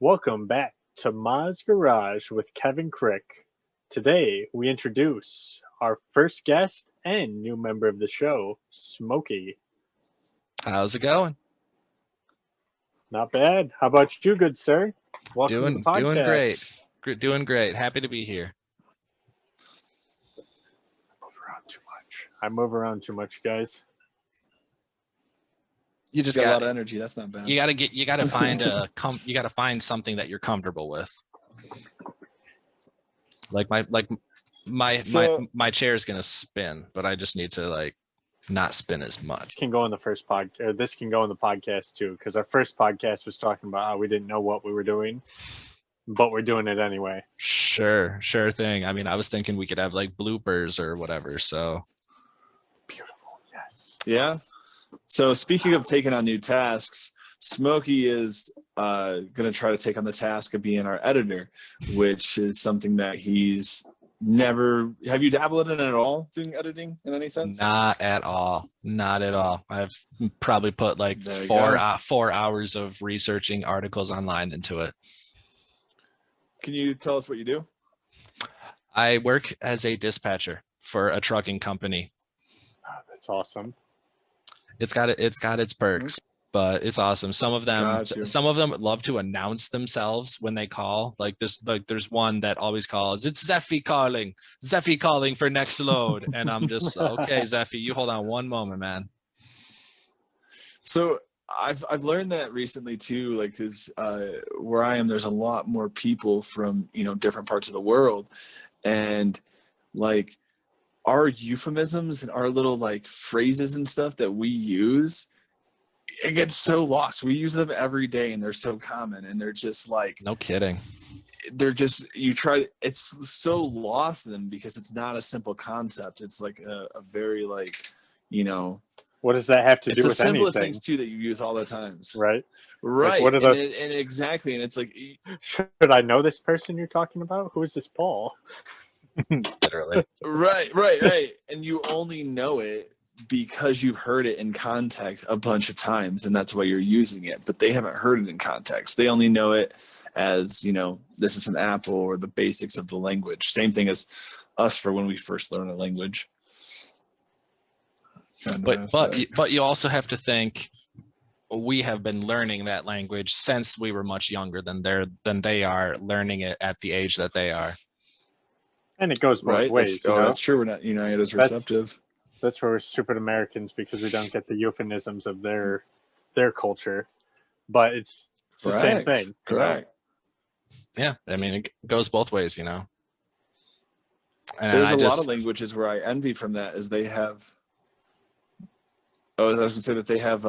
Welcome back to Ma's Garage with Kevin Crick. Today we introduce our first guest and new member of the show, Smokey. How's it going? Not bad. How about you, good sir? Welcome to the Doing podcast. great. Doing great. Happy to be here. I move around too much, guys. You just got a lot of energy. That's not bad. You gotta find something that you're comfortable with. Like my chair is gonna spin, but I just need to not spin as much. Can go in the first podcast. This can go in the podcast too, because our first podcast was talking about how we didn't know what we were doing, but we're doing it anyway. Sure thing. I mean, I was thinking we could have bloopers or whatever. So beautiful, yes. Yeah. So speaking of taking on new tasks, Smokey is going to try to take on the task of being our editor, which is something that he's never. Have you dabbled in it at all, doing editing in any sense? Not at all. I've probably put 4 hours of researching articles online into it. Can you tell us what you do? I work as a dispatcher for a trucking company. Oh, that's awesome. It's got its perks, but it's awesome. Some of them love to announce themselves when they call. There's one that always calls, "It's Zeffy calling for next load." And I'm just, okay, Zeffy, you hold on one moment, man. So I've learned that recently too, because where I am, there's a lot more people from different parts of the world, and our euphemisms and our little phrases and stuff that we use, it gets so lost. We use them every day and they're so common, and they're just no kidding. They're just, it's so lost in them because it's not a simple concept. It's a very what does that have to do with anything? It's the simplest things too that you use all the times. Right. What are those? And exactly. And it's should I know this person you're talking about? Who is this Paul? Literally. Right. And you only know it because you've heard it in context a bunch of times, and that's why you're using it. But they haven't heard it in context. They only know it as, this is an apple, or the basics of the language. Same thing as us for when we first learn a language. But you also have to think, we have been learning that language since we were much younger than they are learning it at the age that they are. And it goes both ways. That's true. We're not united as receptive. That's where we're stupid Americans, because we don't get the euphemisms of their culture. But it's the same thing. Correct. Yeah, I mean, it goes both ways, And there's a lot of languages where I envy from that, is they have. I was going to say that they have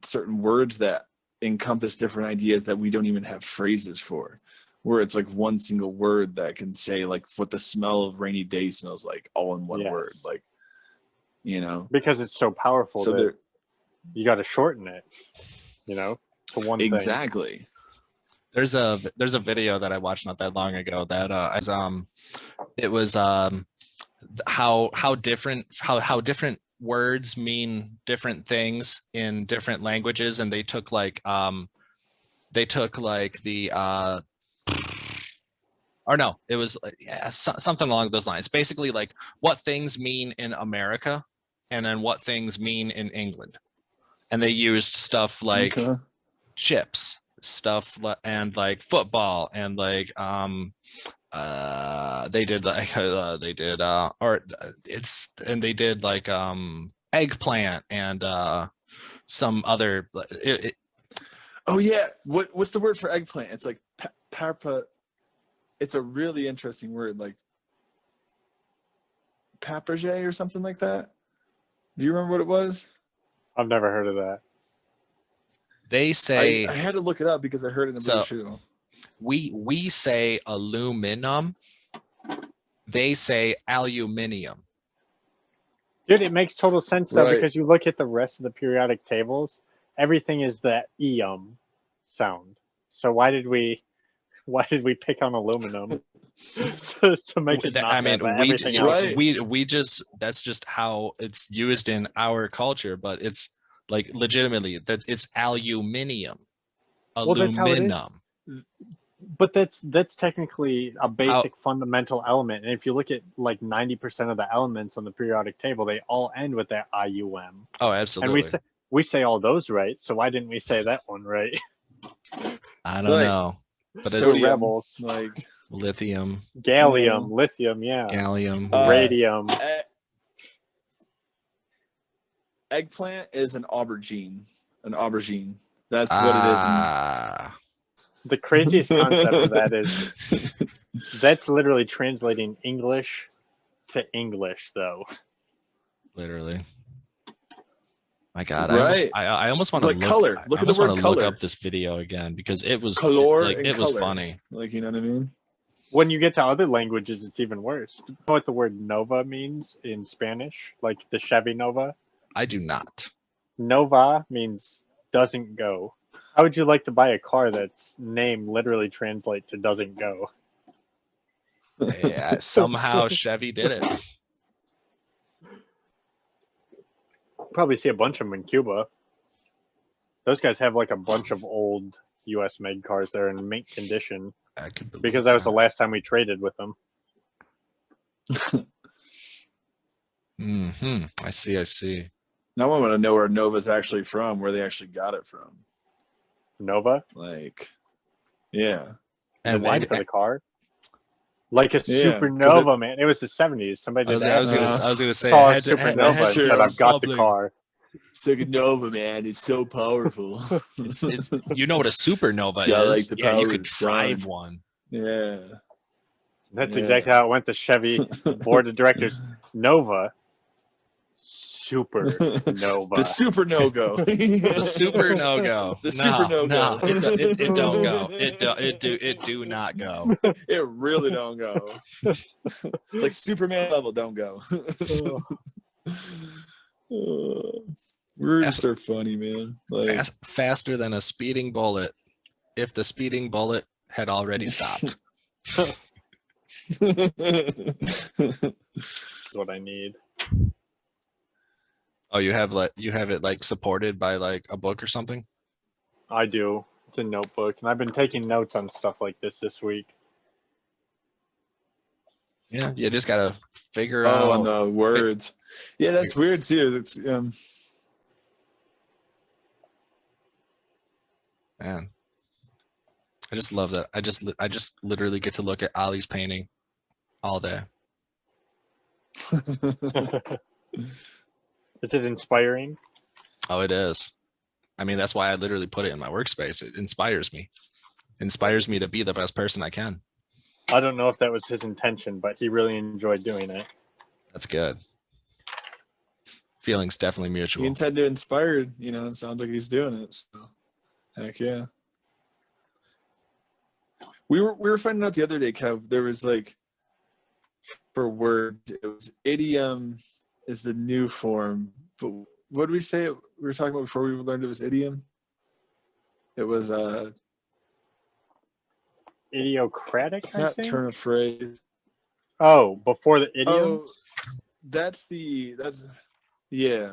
certain words that encompass different ideas that we don't even have phrases for, where it's one single word that can say what the smell of rainy day smells like, all in one word, because it's so powerful. So that you got to shorten it, to one thing. Exactly. There's a video that I watched not that long ago that it was how different words mean different things in different languages, and they took something along those lines. Basically, what things mean in America, and then what things mean in England. And they used stuff like chips, stuff and football, and they did eggplant and some other. Oh yeah, what's the word for eggplant? It's parpa. It's a really interesting word, paprige or something like that. Do you remember what it was? I've never heard of that. They say I had to look it up because I heard it in a show. We say aluminum. They say aluminium. Dude, it makes total sense though, because you look at the rest of the periodic tables, everything is that sound. So why did we pick on aluminum to make it not everything else? We just, that's just how it's used in our culture, but it's legitimately it's aluminium. Aluminum. But that's technically a basic fundamental element. And if you look at like 90% of the elements on the periodic table, they all end with that IUM. Oh, absolutely. And we say all those right. So why didn't we say that one right? I don't know. But so it's rebels. Like lithium. Gallium, lithium, yeah. Gallium. Radium. Eggplant is an aubergine. An aubergine. That's what it is. The craziest concept of that is that's literally translating English to English, though. Literally. My God, right. I almost want to like color. Look at the word color. Look up this video again because it was it was funny. Like, you know what I mean? When you get to other languages, it's even worse. You know what the word Nova means in Spanish? Like the Chevy Nova? I do not. Nova means doesn't go. How would you like to buy a car that's name literally translate to doesn't go? Yeah, somehow Chevy did it. Probably see a bunch of them in Cuba. Those guys have like a bunch of old US made cars that are in mint condition. Because that was the last time we traded with them. I see. Now I want to know where Nova's actually from, where they actually got it from. Nova? Like, yeah. And why for the car? Like a supernova, man. It was the 70s. Somebody did I was gonna say saw a supernova and said, I've got the car. Supernova, man, it's so powerful. it's you know what a supernova is? Like you could drive one. Yeah. That's exactly how it went. The Chevy board of directors. Nova. Supernova. The super no-go. The super no-go. The super no-go. No, it don't go. It do not go. It really don't go. Like Superman level don't go. Words are funny, man. Like, faster than a speeding bullet if the speeding bullet had already stopped. That's what I need. Oh, you have it like supported by like a book or something? I do. It's a notebook, and I've been taking notes on stuff like this week. Yeah, you just gotta figure out on the words. Yeah, that's weird too. That's man. I just love that. I just literally get to look at Ollie's painting all day. Is it inspiring? Oh, it is. I mean, that's why I literally put it in my workspace. It inspires me. It inspires me to be the best person I can. I don't know if that was his intention, but he really enjoyed doing it. That's good. Feelings definitely mutual. He intended to inspire, you know, it sounds like he's doing it. So heck yeah. We were finding out the other day, Kev, there was like for word, it was idiom is the new form. But what did we say? We were talking about before we learned it was idiom. It was idiocratic. I think? Turn of phrase. Oh, before the idiom. Oh, that's yeah.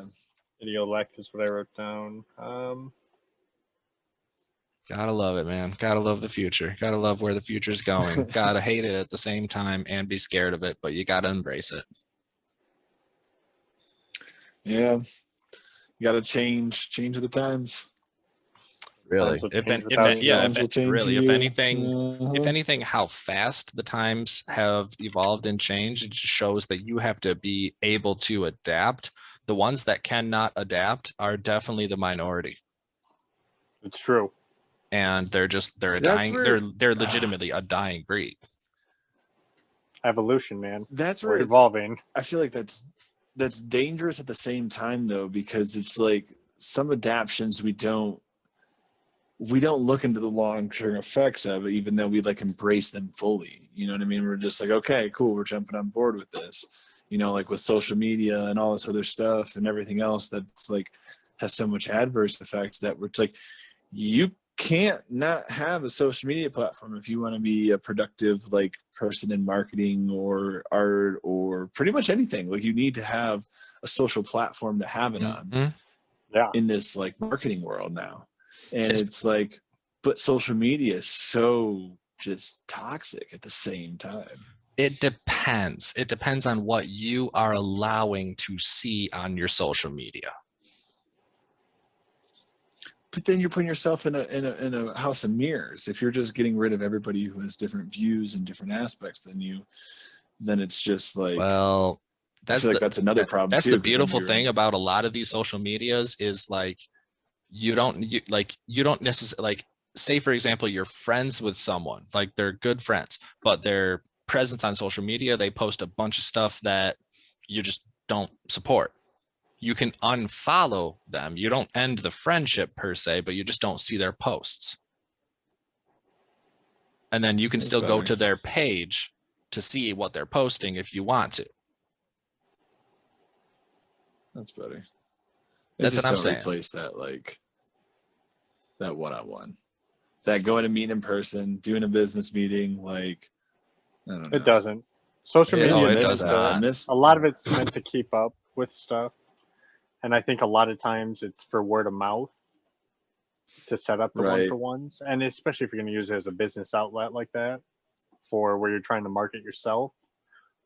Idiolect is what I wrote down. Gotta love it, man. Gotta love the future. Gotta love where the future's going. Gotta hate it at the same time and be scared of it, but you gotta embrace it. Yeah, you gotta change with the times. Really, if anything, how fast the times have evolved and changed, it just shows that you have to be able to adapt. The ones that cannot adapt are definitely the minority. It's true, and they're legitimately a dying breed. Evolution, man. That's where we're evolving. I feel like that's dangerous at the same time though, because it's like some adaptions we don't look into the long-term effects of it, even though we like embrace them fully. You know what I mean? We're just like, okay, cool, we're jumping on board with this. You know, like with social media and all this other stuff and everything else that's like has so much adverse effects that it's like you can't not have a social media platform if you want to be a productive like person in marketing or art or pretty much anything. Like you need to have a social platform to have it on. Yeah. In this like marketing world now. And it's like, but social media is so just toxic at the same time. It depends. It depends on what you are allowing to see on your social media. But then you're putting yourself in a house of mirrors. If you're just getting rid of everybody who has different views and different aspects than you, then it's just like, well, that's that's another problem. That's too, the beautiful thing about a lot of these social medias is like you don't necessarily, like, say for example, you're friends with someone, like they're good friends, but their presence on social media, they post a bunch of stuff that you just don't support. You can unfollow them. You don't end the friendship per se, but you just don't see their posts. And then you can still go to their page to see what they're posting if you want to. That's better. That's what I'm saying. Replace that, like, that one-on-one, that going to meet in person, doing a business meeting, like, I don't know. It doesn't. Social media, it does not. A lot of it's meant to keep up with stuff. And I think a lot of times it's for word of mouth to set up the one-for-ones. And especially if you're going to use it as a business outlet like that, for where you're trying to market yourself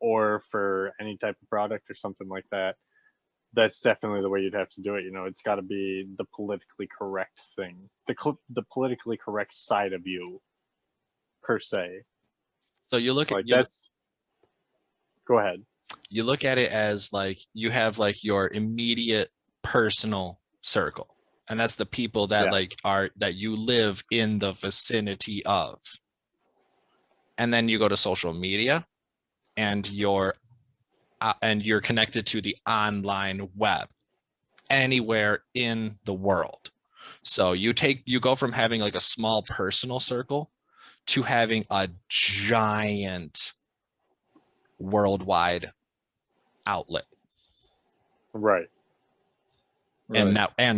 or for any type of product or something like that, that's definitely the way you'd have to do it. You know, it's got to be the politically correct thing, the politically correct side of you, per se. So you look at Go ahead. You look at it as like you have like your immediate personal circle, and that's the people that that you live in the vicinity of. And then you go to social media, and you're connected to the online web anywhere in the world. So you go from having like a small personal circle to having a giant worldwide outlet, right? And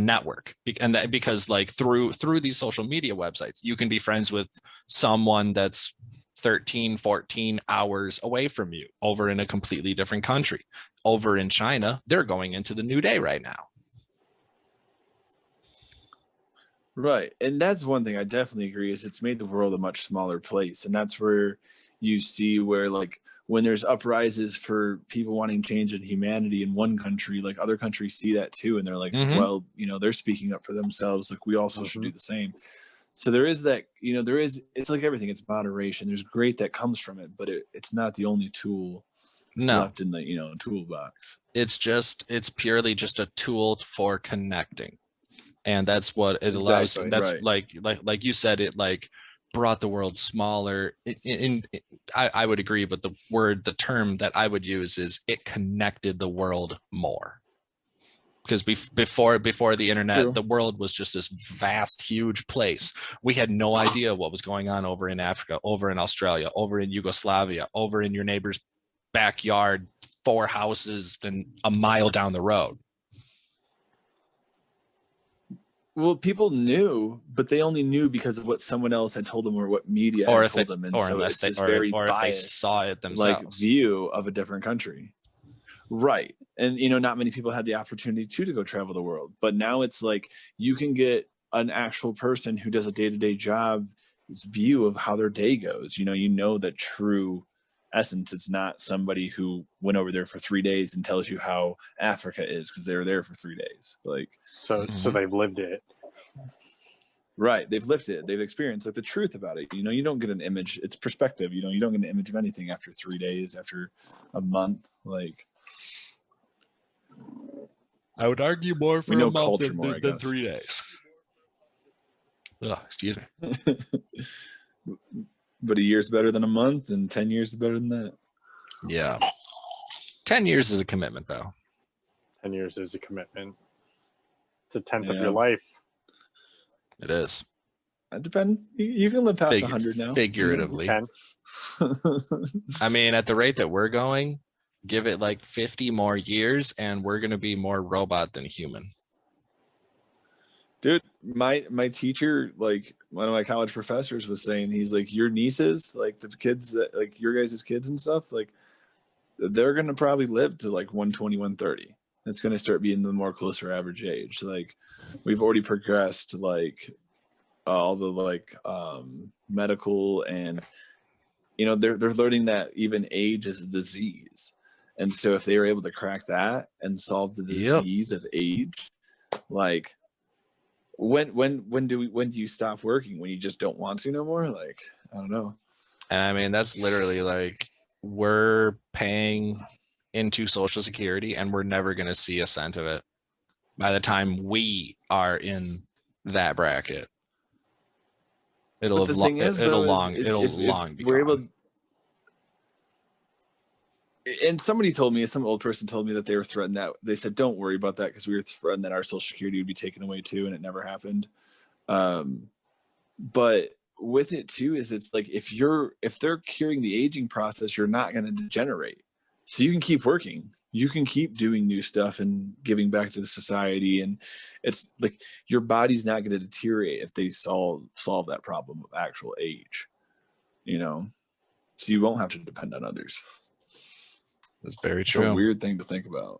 network, and that because like through these social media websites, you can be friends with someone that's 13-14 hours away from you over in a completely different country. Over in China, they're going into the new day right now. Right. And that's one thing I definitely agree is it's made the world a much smaller place. And that's where you see where, like, when there's uprises for people wanting change in humanity in one country, like other countries see that too. And they're like, well, you know, they're speaking up for themselves. Like we also should do the same. So there is that, you know, it's like everything, it's moderation. There's great that comes from it, but it's not the only tool left in the, you know, toolbox. It's purely just a tool for connecting. And that's what it allows. That's like you said, it like brought the world smaller. I would agree, but the term that I would use is it connected the world more. Because before the internet, the world was just this vast, huge place. We had no idea what was going on over in Africa, over in Australia, over in Yugoslavia, over in your neighbor's backyard, 4 houses and a mile down the road. Well, people knew, but they only knew because of what someone else had told them or what media had told them. And so it's this very biased, if they saw it themselves, like view of a different country. Right. And, you know, not many people had the opportunity to go travel the world. But now it's like you can get an actual person who does a day-to-day job, this view of how their day goes. You know the true essence. It's not somebody who went over there for 3 days and tells you how Africa is because they were there for 3 days. Like, so they've lived it. Right. They've lived it. They've experienced like the truth about it. You know, you don't get an image. It's perspective. You know, you don't get an image of anything after 3 days, after a month. Like, I would argue more for a month than 3 days. Oh, excuse me. But a year's better than a month, and 10 years is better than that. Yeah. 10 years is a commitment, though. 10 years is a commitment. It's a tenth of your life. It is. It depends. You can live past 100 now. Figuratively. I mean, at the rate that we're going, give it like 50 more years, and we're going to be more robot than human. Dude, my teacher, like one of my college professors was saying, he's like, your nieces, like the kids that like your guys' kids and stuff, like they're going to probably live to like 120, 130. It's going to start being the more closer average age. Like we've already progressed like all the like medical and they're learning that even age is a disease. And so if they were able to crack that and solve the disease of age, like when do you stop working? When you just don't want to no more? Like, I don't know. And I mean, that's literally like we're paying into Social Security and we're never going to see a cent of it by the time we are in that bracket. It'll long be gone. And somebody told me, some old person told me that they were threatened that they said, don't worry about that because we were threatened that our Social Security would be taken away too, and it never happened. But with it too, is it's like if they're curing the aging process, you're not going to degenerate. So you can keep working, you can keep doing new stuff and giving back to the society, and it's like your body's not going to deteriorate if they solve that problem of actual age, so you won't have to depend on others. That's very true. It's a weird thing to think about.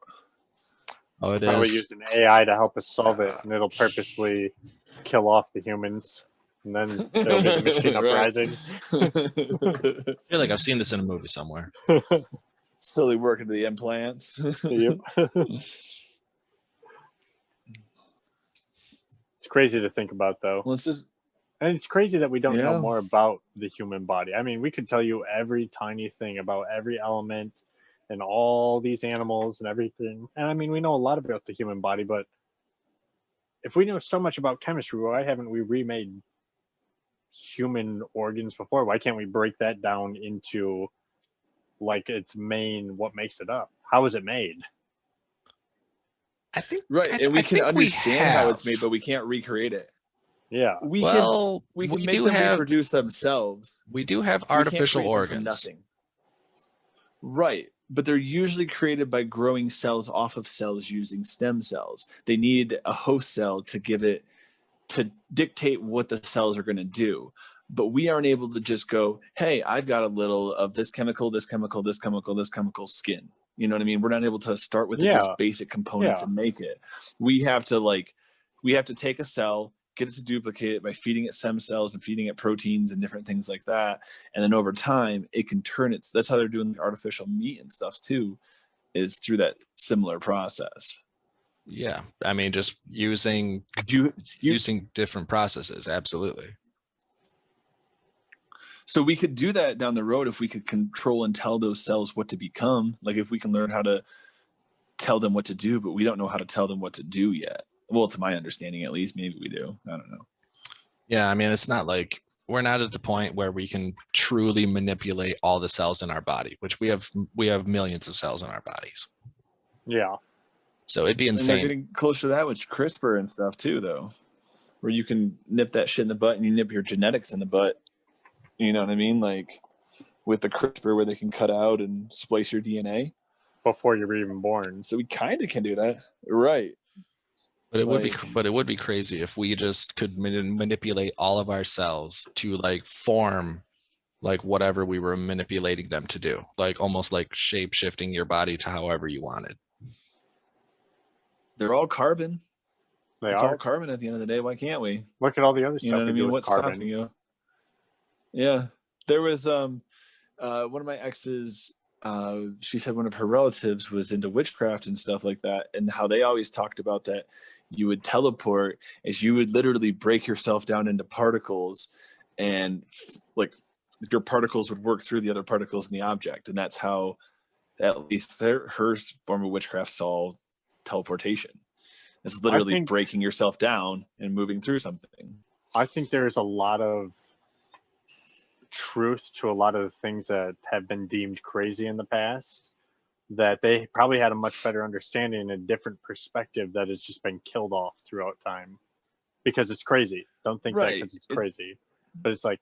Oh, it Probably is. use an AI to help us solve it, and it'll purposely kill off the humans, and then there'll be the machine uprising. I feel like I've seen this in a movie somewhere. Slowly working to the implants. Yep. It's crazy to think about, though. Well, and it's crazy that we don't know more about the human body. I mean, we could tell you every tiny thing about every element and all these animals and everything. And I mean, we know a lot about the human body, but if we know so much about chemistry, why haven't we remade human organs before? Why can't we break that down into like its main, what makes it up? How is it made? I think and we can understand how it's made, but we can't recreate it. Yeah. We can make them reproduce themselves. We do have artificial organs. Nothing. Right. But they're usually created by growing cells off of cells using stem cells. They need a host cell to dictate what the cells are going to do. But we aren't able to just go, hey, I've got a little of this chemical, this chemical, this chemical, this chemical skin. You know what I mean? We're not able to start with just basic components and make it. We have to take a cell, get it to duplicate it by feeding it stem cells and feeding it proteins and different things like that. And then over time, it can turn it. That's how they're doing the artificial meat and stuff too, is through that similar process. Yeah. I mean, just using different processes. Absolutely. So we could do that down the road if we could control and tell those cells what to become. Like if we can learn how to tell them what to do, but we don't know how to tell them what to do yet. Well, to my understanding, at least, maybe we do. I don't know. Yeah, I mean, it's not like we're not at the point where we can truly manipulate all the cells in our body, which we have millions of cells in our bodies. Yeah. So it'd be insane. And they're getting close to that with CRISPR and stuff too, though, where you can nip that shit in the butt and you nip your genetics in the butt. You know what I mean? Like with the CRISPR where they can cut out and splice your DNA before you're even born. So we kind of can do that. Right. But it would be crazy if we just could manipulate all of our cells to like form like whatever we were manipulating them to do, like almost like shape shifting your body to however you wanted. They're all carbon. It's all carbon at the end of the day. Why can't we? Look at all the other stuff. You know what I mean? What's carbon? Stopping you? Yeah. There was one of my exes. She said one of her relatives was into witchcraft and stuff like that, and how they always talked about that you would teleport is you would literally break yourself down into particles, and like your particles would work through the other particles in the object, and that's how at least her form of witchcraft saw teleportation. It's literally breaking yourself down and moving through something. I think there's a lot of truth to a lot of the things that have been deemed crazy in the past, that they probably had a much better understanding and a different perspective that has just been killed off throughout time because it's crazy. Don't think that because it's crazy, but it's like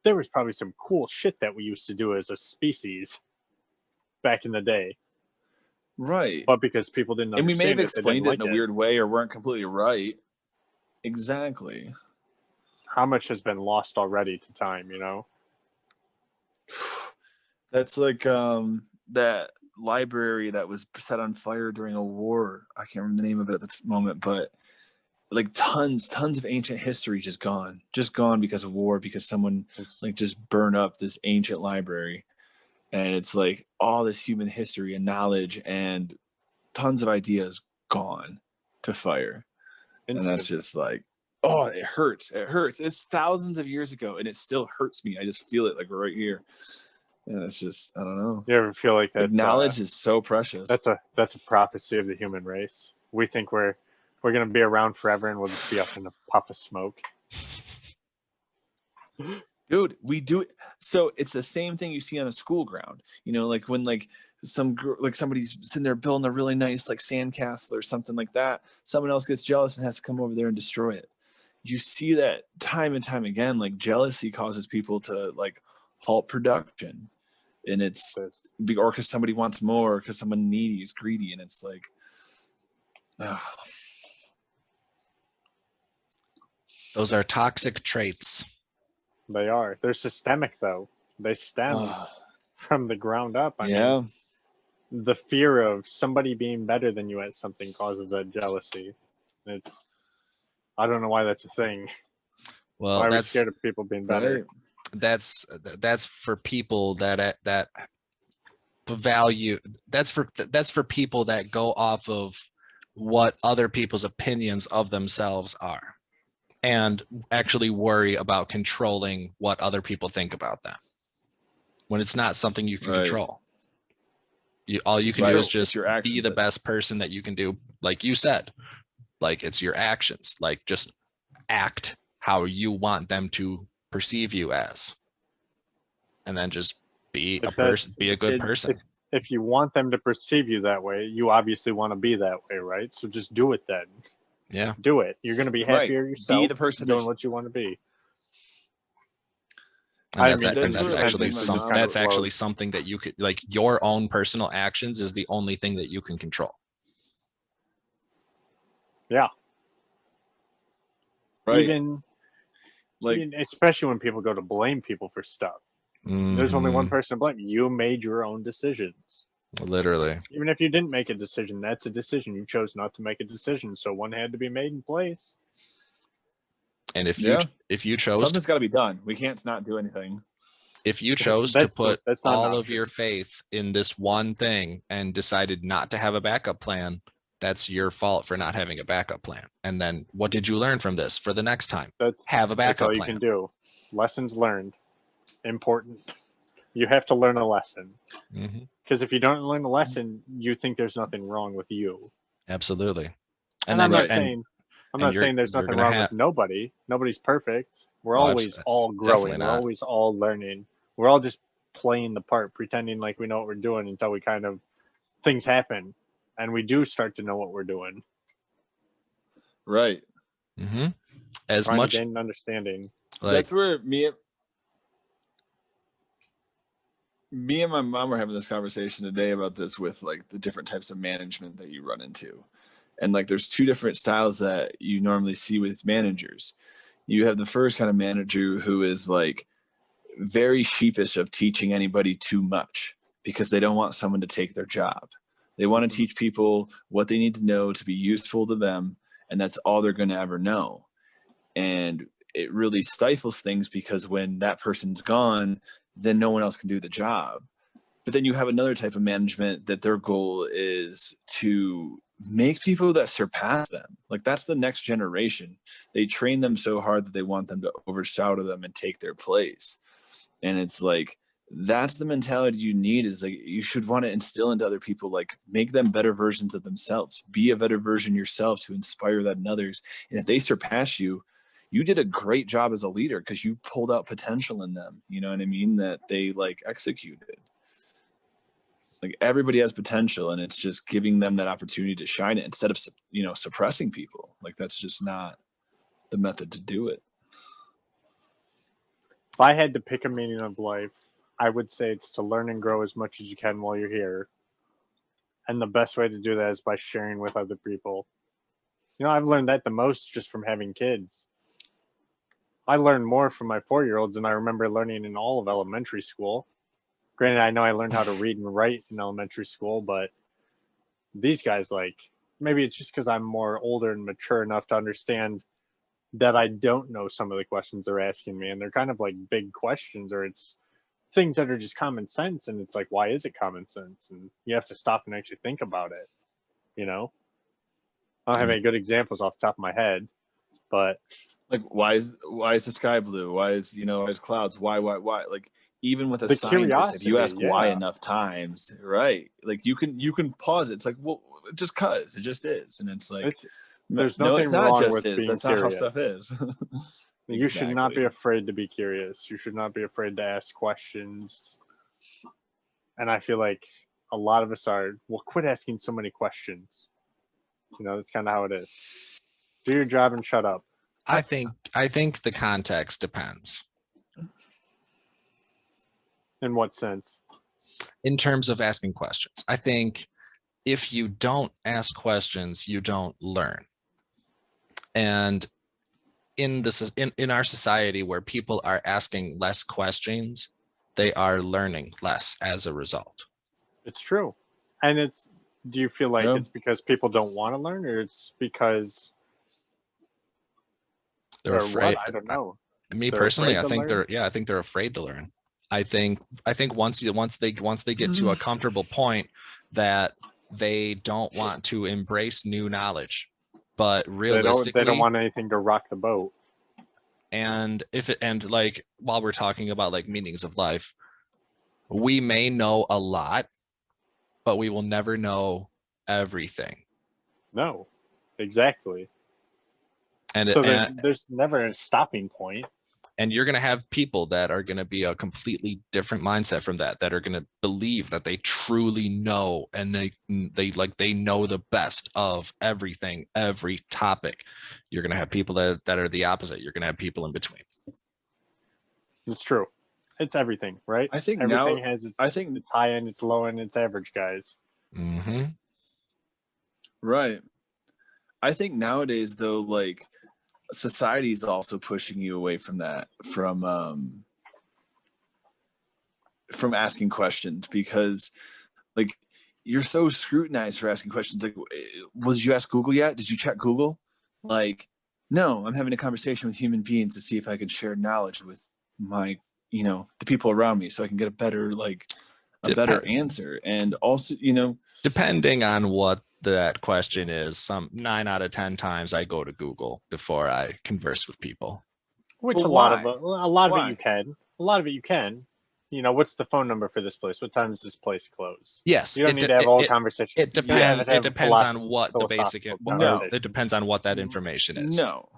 there was probably some cool shit that we used to do as a species back in the day, right? But because people didn't understand, and we may have explained it in a weird way or weren't completely right. Exactly. How much has been lost already to time, you know? That's like that library that was set on fire during a war. I can't remember the name of it at this moment, but like tons of ancient history just gone because of war, because someone like just burned up this ancient library. And it's like all this human history and knowledge and tons of ideas gone to fire. And that's just like, oh, it hurts. It's thousands of years ago and it still hurts me. I just feel it like right here. And it's just, I don't know. You ever feel like that? Like knowledge is so precious. That's a prophecy of the human race. We think we're gonna be around forever and we'll just be up in a puff of smoke. Dude, we do it. So it's the same thing you see on a school ground. You know, like when like somebody's sitting there building a really nice like sandcastle or something like that. Someone else gets jealous and has to come over there and destroy it. You see that time and time again. Like jealousy causes people to like halt production, and it's or because somebody wants more, because someone needy is greedy, and it's like, those are toxic traits. They are. They're systemic, though. They stem from the ground up. I mean, the fear of somebody being better than you at something causes that jealousy. I don't know why that's a thing. Well, why are we scared of people being better? That's for people that value. That's for people that go off of what other people's opinions of themselves are, and actually worry about controlling what other people think about them, when it's not something you can control. All you can do is just be the best person that you can do. Like you said, like it's your actions, like just act how you want them to perceive you as, and then just be a person, be a good person. If you want them to perceive you that way, you obviously want to be that way, right? So just do it then. Yeah, do it. You're going to be happier yourself. Be the person doing what you want to be. And that's actually something that you could, like, your own personal actions is the only thing that you can control. Yeah. Right. Even especially when people go to blame people for stuff. There's only one person to blame. You made your own decisions. Literally. Even if you didn't make a decision, that's a decision. You chose not to make a decision, so one had to be made in place. And if you chose, something's got to be done. We can't not do anything. If you chose to put all of your faith in this one thing and decided not to have a backup plan, that's your fault for not having a backup plan. And then what did you learn from this for the next time? Have a backup plan. That's all you can do. Lessons learned. Important. You have to learn a lesson. Because if you don't learn a lesson, you think there's nothing wrong with you. Absolutely. And I'm not saying there's nothing wrong with nobody. Nobody's perfect. We're always all growing. We're always all learning. We're all just playing the part, pretending like we know what we're doing until we kind of things happen and we do start to know what we're doing. Right. As much to gain understanding. That's where me and my mom were having this conversation today about this, with like the different types of management that you run into. And like there's two different styles that you normally see with managers. You have the first kind of manager who is like very sheepish of teaching anybody too much because they don't want someone to take their job. They want to teach people what they need to know to be useful to them, and that's all they're going to ever know. And it really stifles things, because when that person's gone, then no one else can do the job. But then you have another type of management that their goal is to make people that surpass them. Like that's the next generation. They train them so hard that they want them to overshadow them and take their place. And it's like, that's the mentality you need, is like, you should want to instill into other people, like make them better versions of themselves, be a better version yourself to inspire that in others. And if they surpass you, you did a great job as a leader because you pulled out potential in them. You know what I mean? That they like executed. Like everybody has potential, and it's just giving them that opportunity to shine it instead of, suppressing people. Like that's just not the method to do it. If I had to pick a meaning of life, I would say it's to learn and grow as much as you can while you're here. And the best way to do that is by sharing with other people. I've learned that the most just from having kids. I learned more from my 4-year-olds than I remember learning in all of elementary school. Granted, I know I learned how to read and write in elementary school, but these guys, maybe it's just because I'm more older and mature enough to understand that I don't know some of the questions they're asking me, and they're kind of like big questions, or it's things that are just common sense, and it's like, why is it common sense? And you have to stop and actually think about it. You know, I don't have any good examples off the top of my head, but like, why is the sky blue? Why is clouds? Why? Like, even with a the scientist, if you ask curiosity, why yeah. enough times, right? Like, you can pause it. It's like, well, just cause it just is, and it's like, there's no, nothing it's not wrong just with is. being That's curious. not how stuff is. You should not be Exactly. afraid to be curious. You should not be afraid to ask questions. And I feel like a lot of us are, well, quit asking so many questions. You know, that's kind of how it is. Do your job and shut up. I think the context depends. In what sense? In terms of asking questions. I think if you don't ask questions, you don't learn. And in our society where people are asking less questions, they are learning less as a result. It's true. And do you feel like it's because people don't want to learn, or it's because they're afraid? What? I don't know. Me personally, I think they're afraid to learn. I think once they get to a comfortable point that they don't want to embrace new knowledge, but realistically, they don't want anything to rock the boat. And like, while we're talking about like meanings of life, we may know a lot, but we will never know everything. No, exactly. And so there's never a stopping point. And you're going to have people that are going to be a completely different mindset from that are going to believe that they truly know, and they know the best of everything, every topic. You're going to have people that are the opposite. You're going to have people in between. It's true. It's everything, right? I think everything has its high end, its low end, its average guys. Mm-hmm. Right. I think nowadays, though, like, society is also pushing you away from that, from asking questions, because, like, you're so scrutinized for asking questions. Like, did you ask Google yet? Did you check Google? Like, no, I'm having a conversation with human beings to see if I can share knowledge with my, the people around me, so I can get a better answer. And also, depending on what that question is, some 9 out of 10 times I go to Google before I converse with people. Which a lot of it you can. A lot of it you can. What's the phone number for this place? What time does this place close? Yes, you don't need to have a whole conversation. It depends. It depends on what the basic. It depends on what that information is. No.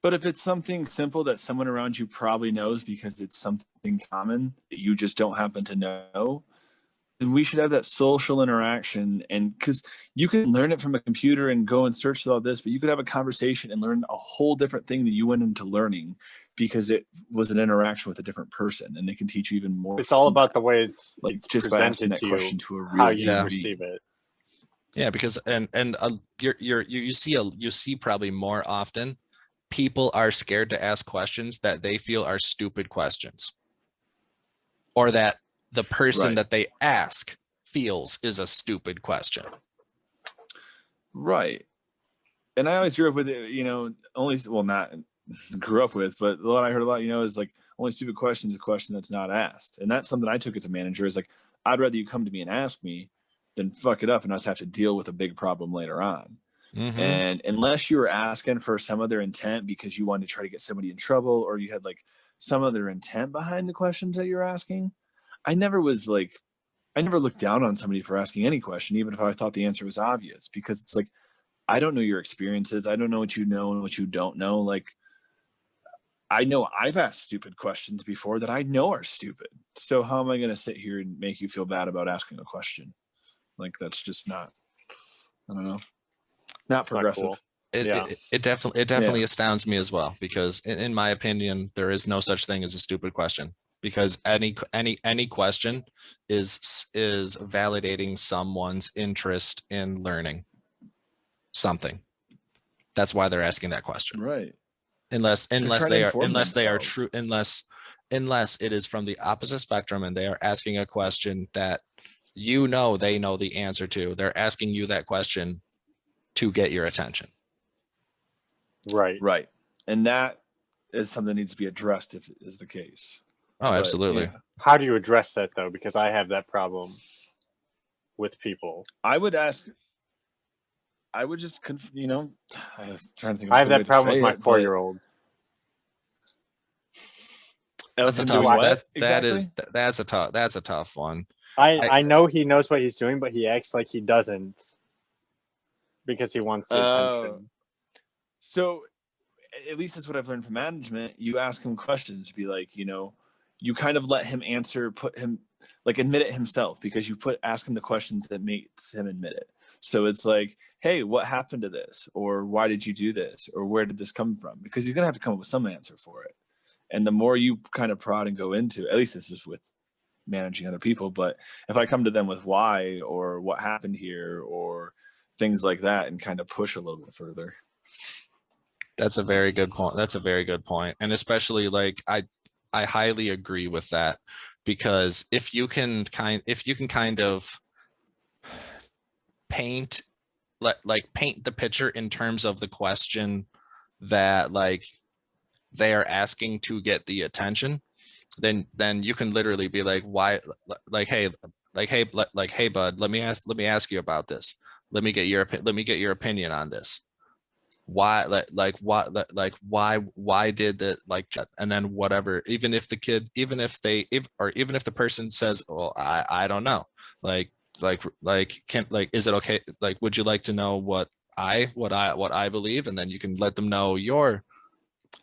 But if it's something simple that someone around you probably knows because it's something common that you just don't happen to know, then we should have that social interaction. And because you can learn it from a computer and go and search all this, but you could have a conversation and learn a whole different thing that you went into learning because it was an interaction with a different person, and they can teach you even more. It's all about the way it's just by asking that question to a real how you receive it. Yeah, because you see probably more often people are scared to ask questions that they feel are stupid questions, or that the person that they ask feels is a stupid question. Right. And I always grew up with it, not grew up with, but what I heard a lot, is like, only stupid question is a question that's not asked. And that's something I took as a manager, is like, I'd rather you come to me and ask me than fuck it up and us have to deal with a big problem later on. Mm-hmm. And unless you were asking for some other intent because you wanted to try to get somebody in trouble, or you had like some other intent behind the questions that you're asking, I never looked down on somebody for asking any question, even if I thought the answer was obvious, because it's like, I don't know your experiences. I don't know what you know and what you don't know. Like, I know I've asked stupid questions before that I know are stupid. So how am I going to sit here and make you feel bad about asking a question? Like, that's just not, I don't know. Not progressive. Not cool. It definitely astounds me as well, because in my opinion, there is no such thing as a stupid question, because any question is validating someone's interest in learning something. That's why they're asking that question. Right. Unless it is from the opposite spectrum and they are asking a question that you know they know the answer to. They're asking you that question to get your attention. Right. Right. And that is something that needs to be addressed if it is the case. Oh, But, absolutely. yeah. How do you address that though? Because I have that problem with people. I would just, you know, I'm trying to think of I have a good way that to problem say with my it, but 4-year-old. That's a him tough doing one. what That's exactly? that's a tough one. I know he knows what he's doing, but he acts like he doesn't because he wants the attention. So at least that's what I've learned from management. You ask him questions, be like, you know, you kind of let him answer, put him like admit it himself, because you ask him the questions that makes him admit it. So it's like, hey, what happened to this? Or why did you do this? Or where did this come from? Because he's gonna have to come up with some answer for it. And the more you kind of prod and go into, at least this is with managing other people, but if I come to them with why or what happened here or things like that and kind of push a little bit further. That's a very good point. That's a very good point. And especially like I highly agree with that, because if you can kind of paint paint the picture in terms of the question that like they are asking to get the attention, then you can literally be like, why, like hey bud, let me ask you about this. Let me get your opinion on this. Why why did that, like, and then whatever, even if the person says, well, I don't know, is it okay, like, would you like to know what I believe, and then you can let them know your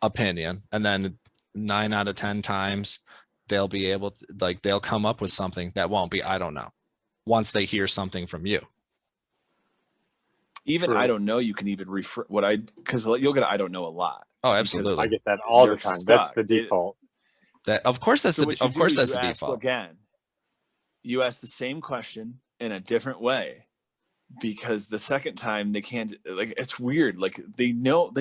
opinion, and then 9 out of 10 times they'll be able to, like, they'll come up with something that won't be I don't know once they hear something from you. Even True. I don't know, you can even because you'll get I don't know a lot. Oh, absolutely. I get that all the time. That's the default. That of course that's the default. Again, you ask the same question in a different way, because the second time they can't, like, it's weird. Like they know.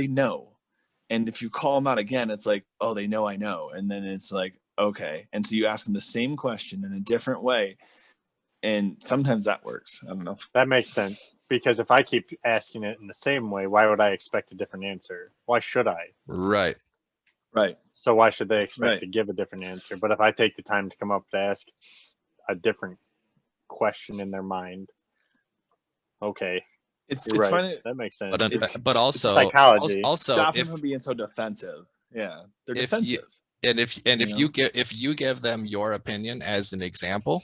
And if you call them out again, it's like, oh, they know I know. And then it's like, okay. And so you ask them the same question in a different way. And sometimes that works. I don't know. That makes sense. Because if I keep asking it in the same way, why would I expect a different answer? Why should I? Right. So why should they expect to give a different answer? But if I take the time to come up to ask a different question in their mind, okay. It's right. funny. That makes sense. But also psychology. Also, stop them from being so defensive. Yeah, they're defensive. If you give them your opinion as an example,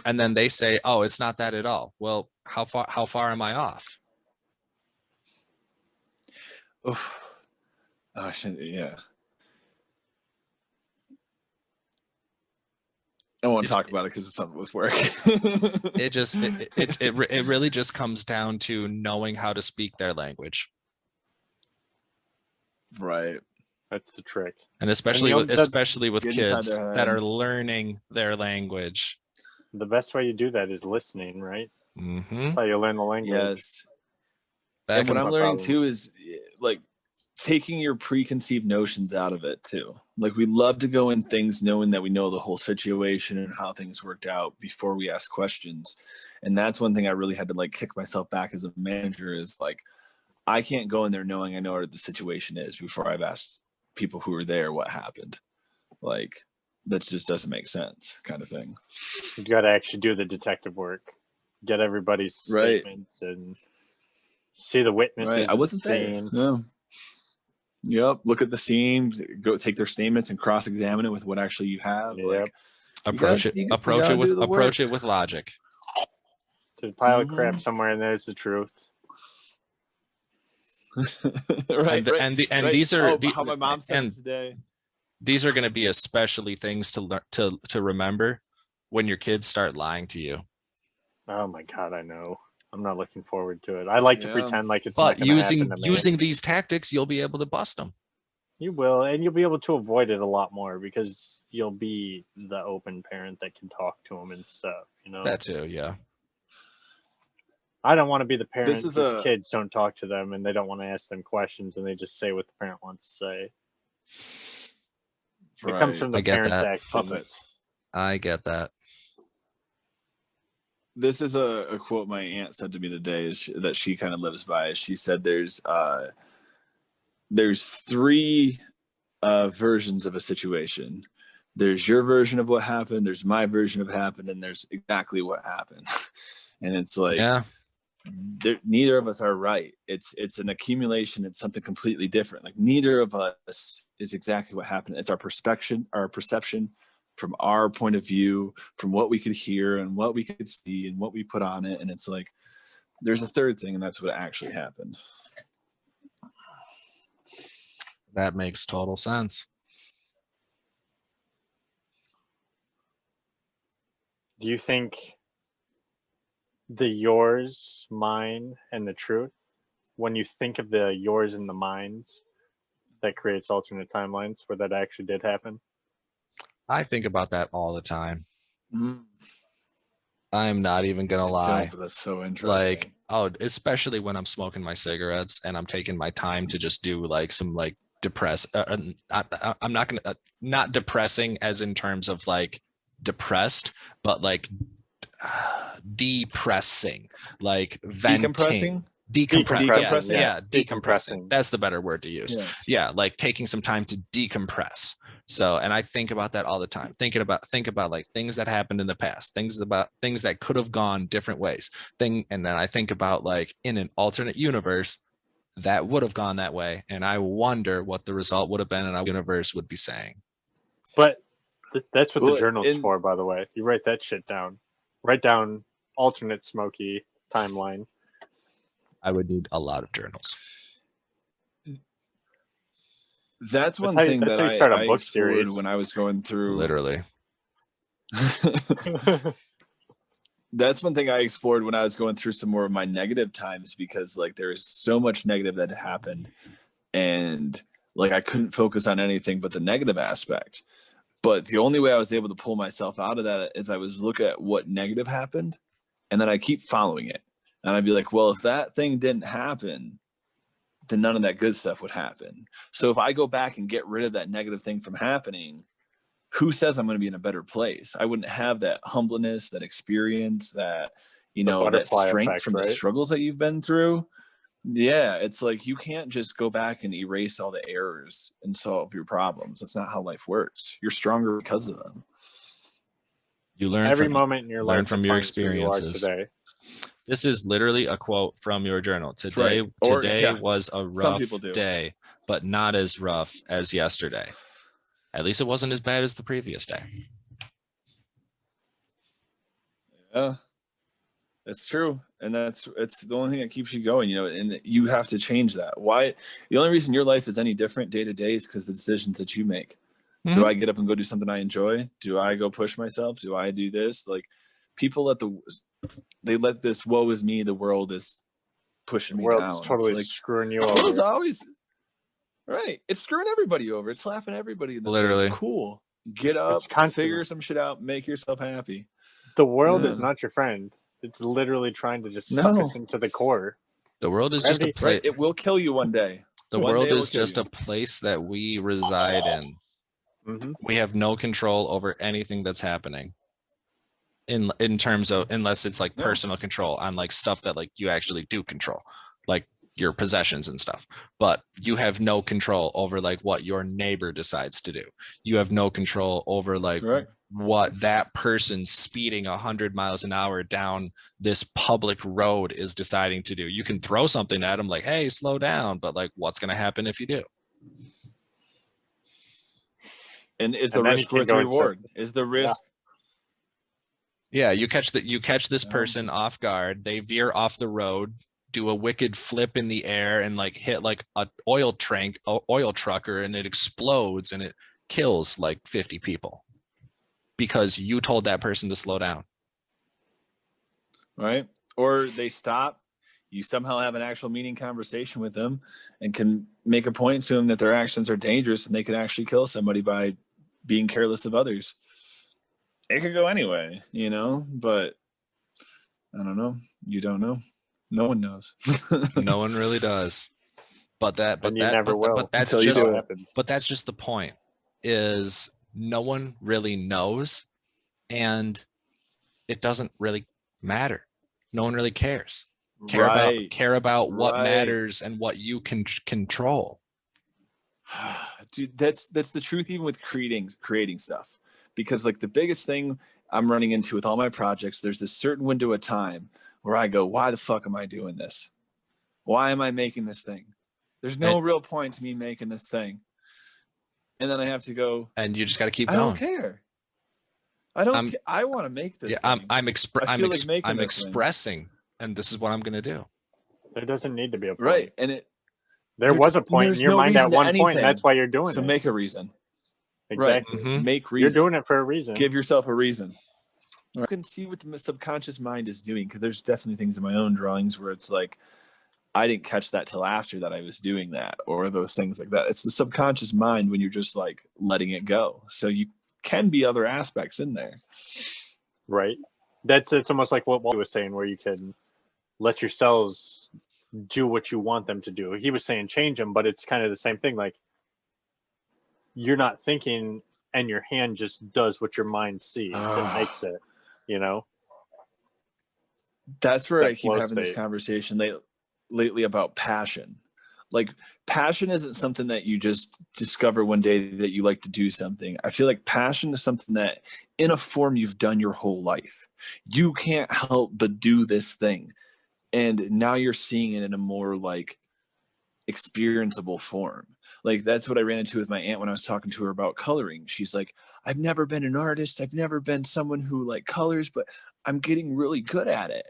and then they say, oh, it's not that at all. Well, how far am I off? Oof. Oh, yeah. I won't talk about it because it's something with work. it really just comes down to knowing how to speak their language. Right. That's the trick. And especially with kids that are learning their language. The best way you do that is listening, right? Mm-hmm. That's how you learn the language. Yes. And what I'm learning too is like taking your preconceived notions out of it too. Like we love to go in things knowing that we know the whole situation and how things worked out before we ask questions. And that's one thing I really had to like kick myself back as a manager, is like, I can't go in there knowing I know what the situation is before I've asked people who were there what happened. Like that just doesn't make sense, kind of thing. You got to actually do the detective work, get everybody's statements and see the witnesses. Right. I wasn't there. No. Yep. Look at the scene, go take their statements and cross-examine it with what actually you have. Yep. Like, approach it with logic. There's a pile of crap somewhere, and there's the truth. These are how my mom said today. These are going to be especially things to remember when your kids start lying to you. Oh my God, I know. I'm not looking forward to it. I like to pretend like it's not going to happen to me. Using these tactics, you'll be able to bust them. You will, and you'll be able to avoid it a lot more because you'll be the open parent that can talk to them and stuff. You know that too, yeah. I don't want to be the parent whose kids don't talk to them and they don't want to ask them questions and they just say what the parent wants to say. It comes from the parents' actions. Puppets. I get that. this is a quote my aunt said to me today that she kind of lives by. She said there's three versions of a situation. There's your version of what happened, there's my version of what happened, and there's exactly what happened. And it's like, neither of us are right. It's an accumulation. It's something completely different. Like neither of us is exactly what happened. It's our perception from our point of view, from what we could hear and what we could see and what we put on it. And it's like, there's a third thing, and that's what actually happened. That makes total sense. Do you think the yours, mine, and the truth, when you think of the yours and the mines, that creates alternate timelines where that actually did happen? I think about that all the time. I'm not even gonna lie. But that's so interesting. Like, oh, especially when I'm smoking my cigarettes and I'm taking my time to just do like some like I'm not gonna not depressing as in terms of like depressed, but like depressing, like venting. Decompressing. Yeah, decompressing. That's the better word to use. Yes. Yeah, like taking some time to decompress. So, and I think about that all the time. Think about like things that happened in the past, things that could have gone different ways. And then I think about like in an alternate universe that would have gone that way, and I wonder what the result would have been, and our universe would be saying. But that's what the journal's for, by the way. You write that shit down. Write down alternate Smokey timeline. I would need a lot of journals. That's one thing that I explored when I was going through. Literally. That's one thing I explored when I was going through some more of my negative times, because like there is so much negative that happened, and like I couldn't focus on anything but the negative aspect. But the only way I was able to pull myself out of that is I was look at what negative happened, and then I keep following it. And I'd be like, well, if that thing didn't happen, then none of that good stuff would happen. So if I go back and get rid of that negative thing from happening, who says I'm going to be in a better place? I wouldn't have that humbleness, that experience, that, that strength effect, from the struggles that you've been through. Yeah, it's like you can't just go back and erase all the errors and solve your problems. That's not how life works. You're stronger because of them. You learn every moment in your life from your experiences. Today. This is literally a quote from your journal. Today was a rough day, but not as rough as yesterday. At least it wasn't as bad as the previous day. Yeah, that's true. And it's the only thing that keeps you going, and you have to change that. Why? The only reason your life is any different day to day is because the decisions that you make. Mm-hmm. Do I get up and go do something I enjoy? Do I go push myself? Do I do this? Like, people let this woe is me, the world is pushing me down. The world's totally screwing you over. The world's always right. It's screwing everybody over. It's slapping everybody in the face. It's cool. Get up, figure some shit out, make yourself happy. The world is not your friend. It's literally trying to just suck us into the core. The world is just a place. It will kill you one day. The world is just a place that we reside in. Mm-hmm. We have no control over anything that's happening. In terms of, unless it's like personal control on like stuff that like you actually do control, like your possessions and stuff, but you have no control over like what your neighbor decides to do. You have no control over like what that person speeding 100 miles an hour down this public road is deciding to do. You can throw something at them like, hey, slow down, but like what's going to happen if you do? And is the risk worth the reward? Is the risk? Yeah, you catch this person off guard. They veer off the road, do a wicked flip in the air, and like hit like a oil trucker, and it explodes and it kills like 50 people because you told that person to slow down. Right? Or they stop. You somehow have an actual meaning conversation with them and can make a point to them that their actions are dangerous and they could actually kill somebody by being careless of others. It could go anyway, but I don't know. You don't know. No one knows. No one really does. But that's just the point, is no one really knows, and it doesn't really matter. No one really cares. Care about what matters and what you can control. Dude, that's the truth, even with creating stuff. Because like the biggest thing I'm running into with all my projects, there's this certain window of time where I go, why the fuck am I doing this? Why am I making this thing? There's no real point to me making this thing. And then I have to go, and you just got to keep going. I don't care. I want to make this. Yeah, thing. I'm expressing, and this is what I'm going to do. There doesn't need to be a point. Right, and there was a point in your mind at one point, and that's why you're doing it. So make a reason. Exactly. Right. Make reason. You're doing it for a reason. Give yourself a reason. You can see what the subconscious mind is doing, because there's definitely things in my own drawings where it's like, I didn't catch that till after that I was doing that, or those things like that. It's the subconscious mind when you're just like letting it go. So you can be other aspects in there. Right. It's almost like what Wally was saying, where you can let your cells do what you want them to do. He was saying change them, but it's kind of the same thing. Like, you're not thinking, and your hand just does what your mind sees. It makes it, you know? That's where I keep having this conversation lately about passion. Like, passion isn't something that you just discover one day that you like to do something. I feel like passion is something that in a form you've done your whole life. You can't help but do this thing. And now you're seeing it in a more like experienceable form. Like, that's what I ran into with my aunt when I was talking to her about coloring. She's like, I've never been an artist. I've never been someone who like colors, but I'm getting really good at it.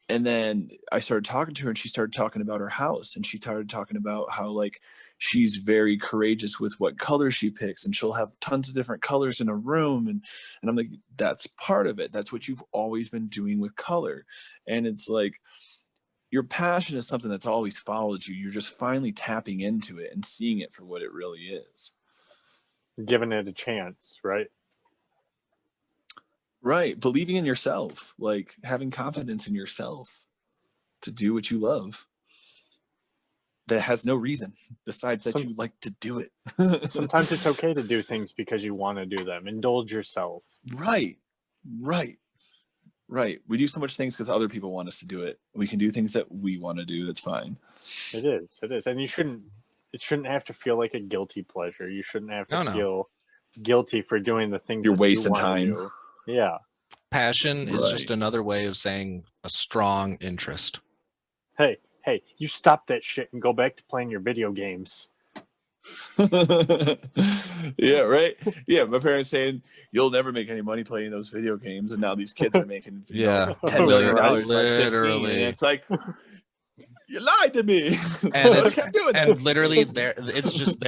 And then I started talking to her, and she started talking about her house, and she started talking about how like she's very courageous with what color she picks, and she'll have tons of different colors in a room. And I'm like, that's part of it. That's what you've always been doing with color. And it's like, your passion is something that's always followed you. You're just finally tapping into it and seeing it for what it really is. Giving it a chance, right? Right. Believing in yourself, like having confidence in yourself to do what you love. That has no reason besides that you like to do it. Sometimes it's okay to do things because you want to do them. Indulge yourself. Right. We do so much things because other people want us to do it. We can do things that we want to do. That's fine. It is. And it shouldn't have to feel like a guilty pleasure. You shouldn't have to feel guilty for doing the things you're that wasting you want time. To do. Yeah. Passion is just another way of saying a strong interest. Hey, you stop that shit and go back to playing your video games. Yeah, right. Yeah, my parents saying you'll never make any money playing those video games, and now these kids are making $10 million by 15, and it's like, you lied to me. And literally it's just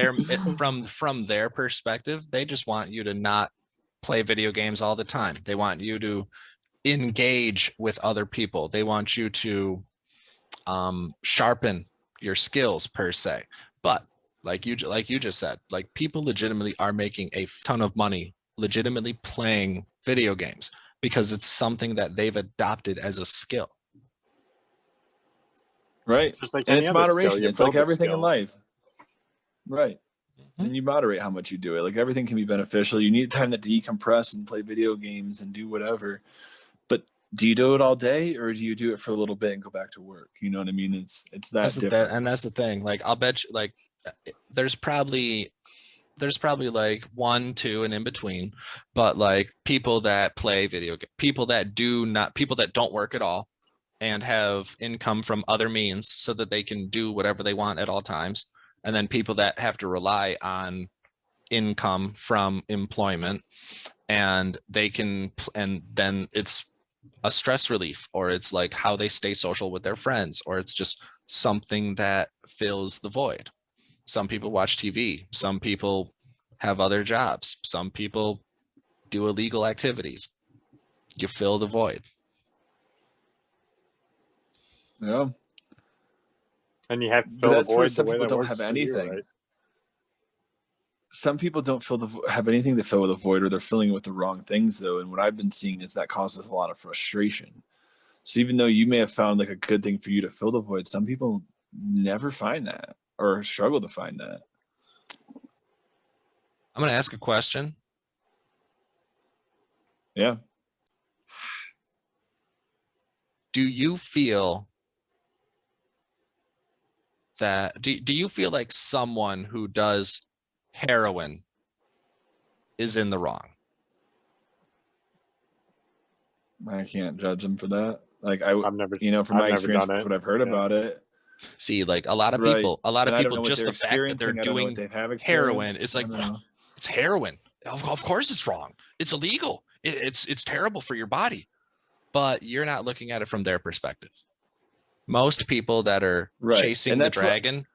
from their perspective, they just want you to not play video games all the time. They want you to engage with other people. They want you to sharpen your skills per se. But like you just said, like, people legitimately are making a ton of money legitimately playing video games because it's something that they've adopted as a skill. Right. And it's moderation. It's like everything in life. Right. And you moderate how much you do it. Like, everything can be beneficial. You need time to decompress and play video games and do whatever. But do you do it all day, or do you do it for a little bit and go back to work? You know what I mean? It's that different. And that's the thing. Like, I'll bet you, like, there's probably like 1, 2 and in between, but like people that play video games, people that don't work at all and have income from other means so that they can do whatever they want at all times. And then people that have to rely on income from employment, and then it's a stress relief, or it's like how they stay social with their friends, or it's just something that fills the void. Some people watch TV. Some people have other jobs. Some people do illegal activities. You fill the void. Yeah. And you have to fill the void. Some people don't have anything. You, right? Some people don't have anything to fill with a void, or they're filling it with the wrong things, though. And what I've been seeing is that causes a lot of frustration. So even though you may have found like a good thing for you to fill the void, some people never find that or struggle to find that. I'm going to ask a question. Yeah. do you feel that do you feel like someone who does heroin is in the wrong? I can't judge them for that. Like I've never, from my experience, what I've heard about it. See, like a lot of Right. people, And I don't know what just they're the fact that they're experiencing. I don't know doing what they have heroin, experienced. it's like, it's heroin. Of course it's wrong. It's illegal. It's terrible for your body. But you're not looking at it from their perspective. Most people that are chasing the dragon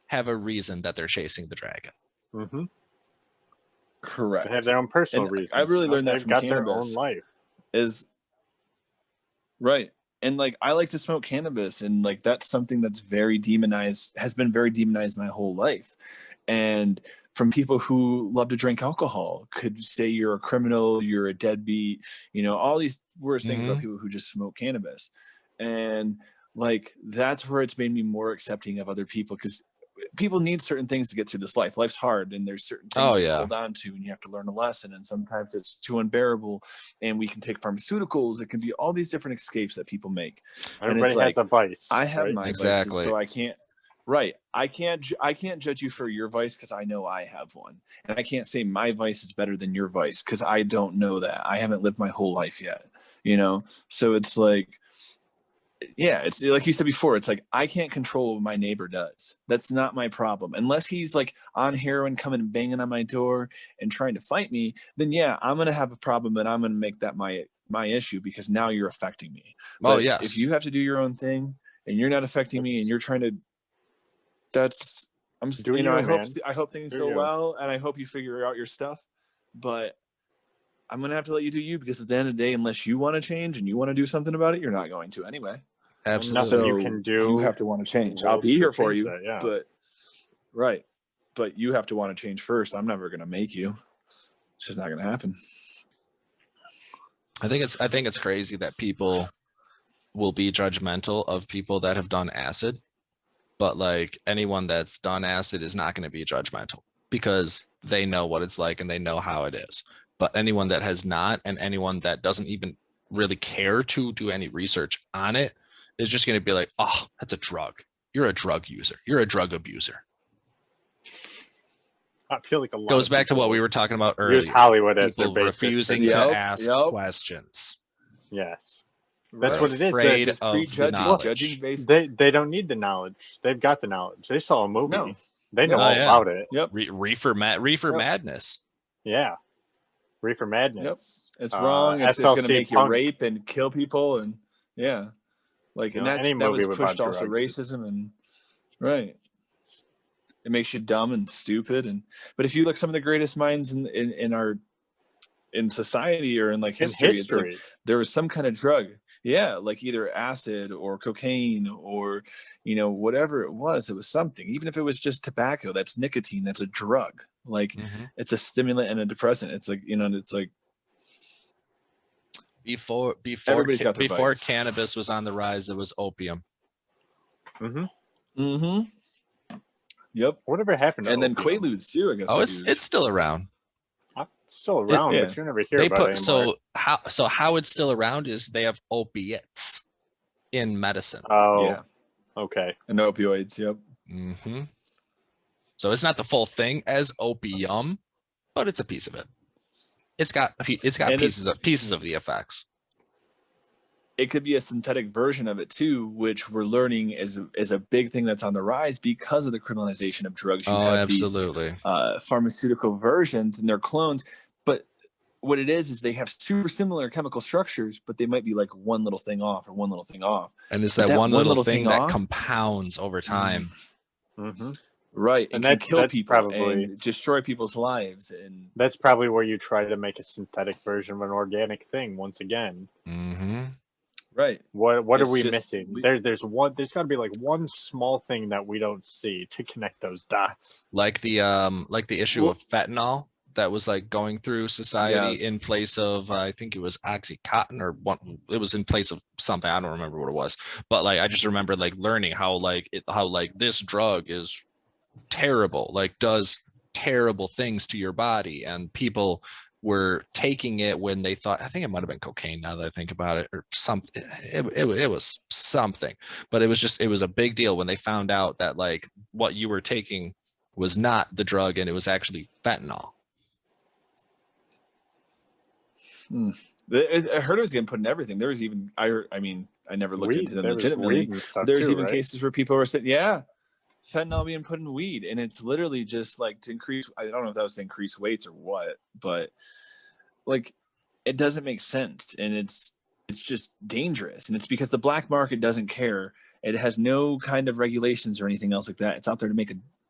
have a reason that they're chasing the dragon. Mm-hmm. Correct. They have their own personal reasons. I really learned that from got cannabis. Their own life. Is right. And like, I like to smoke cannabis, and like, that's something that's very demonized, has been very demonized my whole life. And from people who love to drink alcohol, could say you're a criminal, you're a deadbeat, all these worst things about people who just smoke cannabis. And like, that's where it's made me more accepting of other people, because people need certain things to get through this life. Life's hard, and there's certain things you hold on to, and you have to learn a lesson. And sometimes it's too unbearable, and we can take pharmaceuticals. It can be all these different escapes that people make. Everybody has a vice. I have my exactly. vices, so I can't. Right. I can't judge you for your vice, because I know I have one. And I can't say my vice is better than your vice, because I don't know that. I haven't lived my whole life yet, So it's like, yeah, it's like you said before, it's like, I can't control what my neighbor does. That's not my problem. Unless he's like on heroin, coming and banging on my door and trying to fight me, then yeah, I'm going to have a problem, and I'm going to make that my issue, because now you're affecting me. But yes. If you have to do your own thing and you're not affecting me, and you're trying to, I hope things go well, and I hope you figure out your stuff, but I'm going to have to let you do you, because at the end of the day, unless you want to change and you want to do something about it, you're not going to anyway. Absolutely. So you can do. You have to want to change. I'll be here for you, that, but you have to want to change first. I'm never going to make you. It's just not going to happen. I think it's crazy that people will be judgmental of people that have done acid, but like, anyone that's done acid is not going to be judgmental, because they know what it's like and they know how it is. But anyone that has not, and anyone that doesn't even really care to do any research on it, is just going to be like, oh, that's a drug. You're a drug user. You're a drug abuser. I feel like a lot goes back to what we were talking about earlier. Use Hollywood as people their basis refusing to ask questions. Yes, that's what it is. Afraid of the knowledge. They don't need the knowledge. They've got the knowledge. They saw a movie. No. They know all about it. Yep. Reefer madness. Yeah. Reefer madness. Yep. It's wrong. It's going to make you rape and kill people, and like, and that was pushed also racism, and right. It makes you dumb and stupid, but if you look, some of the greatest minds in society or in like history, it's like there was some kind of drug, like either acid or cocaine or whatever it was something. Even if it was just tobacco, that's nicotine, that's a drug. Like it's a stimulant and a depressant. It's like it's like before cannabis was on the rise, it was opium. Yep. Whatever happened to and then opium? Quaaludes too, I guess. Oh, it's still around. It's still around, but you never hear about it anymore. So how it's still around is they have opiates in medicine. Oh, yeah. Okay. And opioids. Yep. So it's not the full thing as opium, but it's a piece of it. It's got pieces of the effects. It could be a synthetic version of it too, which we're learning is a big thing that's on the rise because of the criminalization of drugs. You have absolutely. These, pharmaceutical versions, and they're clones. But what it is they have super similar chemical structures, but they might be like one little thing off or one little thing off. And it's that one little thing that compounds over time. Right, and can kill people and destroy people's lives. And that's probably where you try to make a synthetic version of an organic thing once again. Right. What are we missing? There's got to be like one small thing that we don't see to connect those dots. Like the issue of fentanyl that was like going through society in place of I think it was Oxycontin or it was in place of something. I don't remember what it was, but like I just remember like learning how this drug is terrible, like does terrible things to your body, and people were taking it when they thought, I think it might have been cocaine now that I think about it, or something. It was something, but it was a big deal when they found out that like what you were taking was not the drug and it was actually fentanyl. I heard it was getting put in everything. There was even, I mean, I never looked into them legitimately. There was even cases where people were saying, yeah, fentanyl being put in weed, and it's literally just like to increase. I don't know if that was to increase weights or what, but like it doesn't make sense, and it's just dangerous, and it's because the black market doesn't care. It has no kind of regulations or anything else like that. It's out there to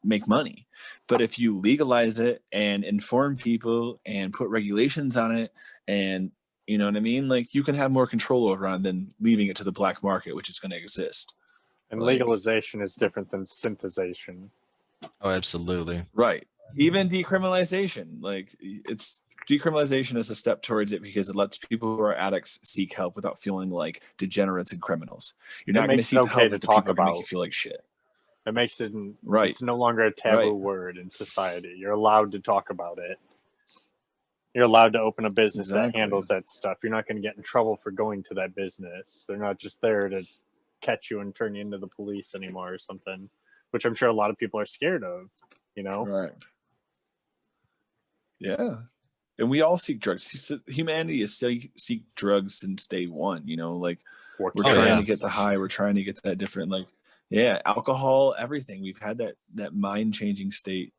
make money. But if you legalize it and inform people and put regulations on it, and you know what I mean, like you can have more control over it than leaving it to the black market, which is going to exist. And legalization is different than synthesization. Oh, absolutely. Right. Even decriminalization, like decriminalization is a step towards it because it lets people who are addicts seek help without feeling like degenerates and criminals. You're not going to seek help if the people are going to make you feel like shit. It makes it right. It's no longer a taboo word in society. You're allowed to talk about it. You're allowed to open a business that handles that stuff. You're not going to get in trouble for going to that business. They're not just there to catch you and turn you into the police anymore or something, which I'm sure a lot of people are scared of, you know? Right. Yeah. And we all seek drugs. Humanity has seek drugs since day one, you know, like we're trying to get the high. We're trying to get that different, like, yeah, alcohol, everything. We've had that mind-changing state.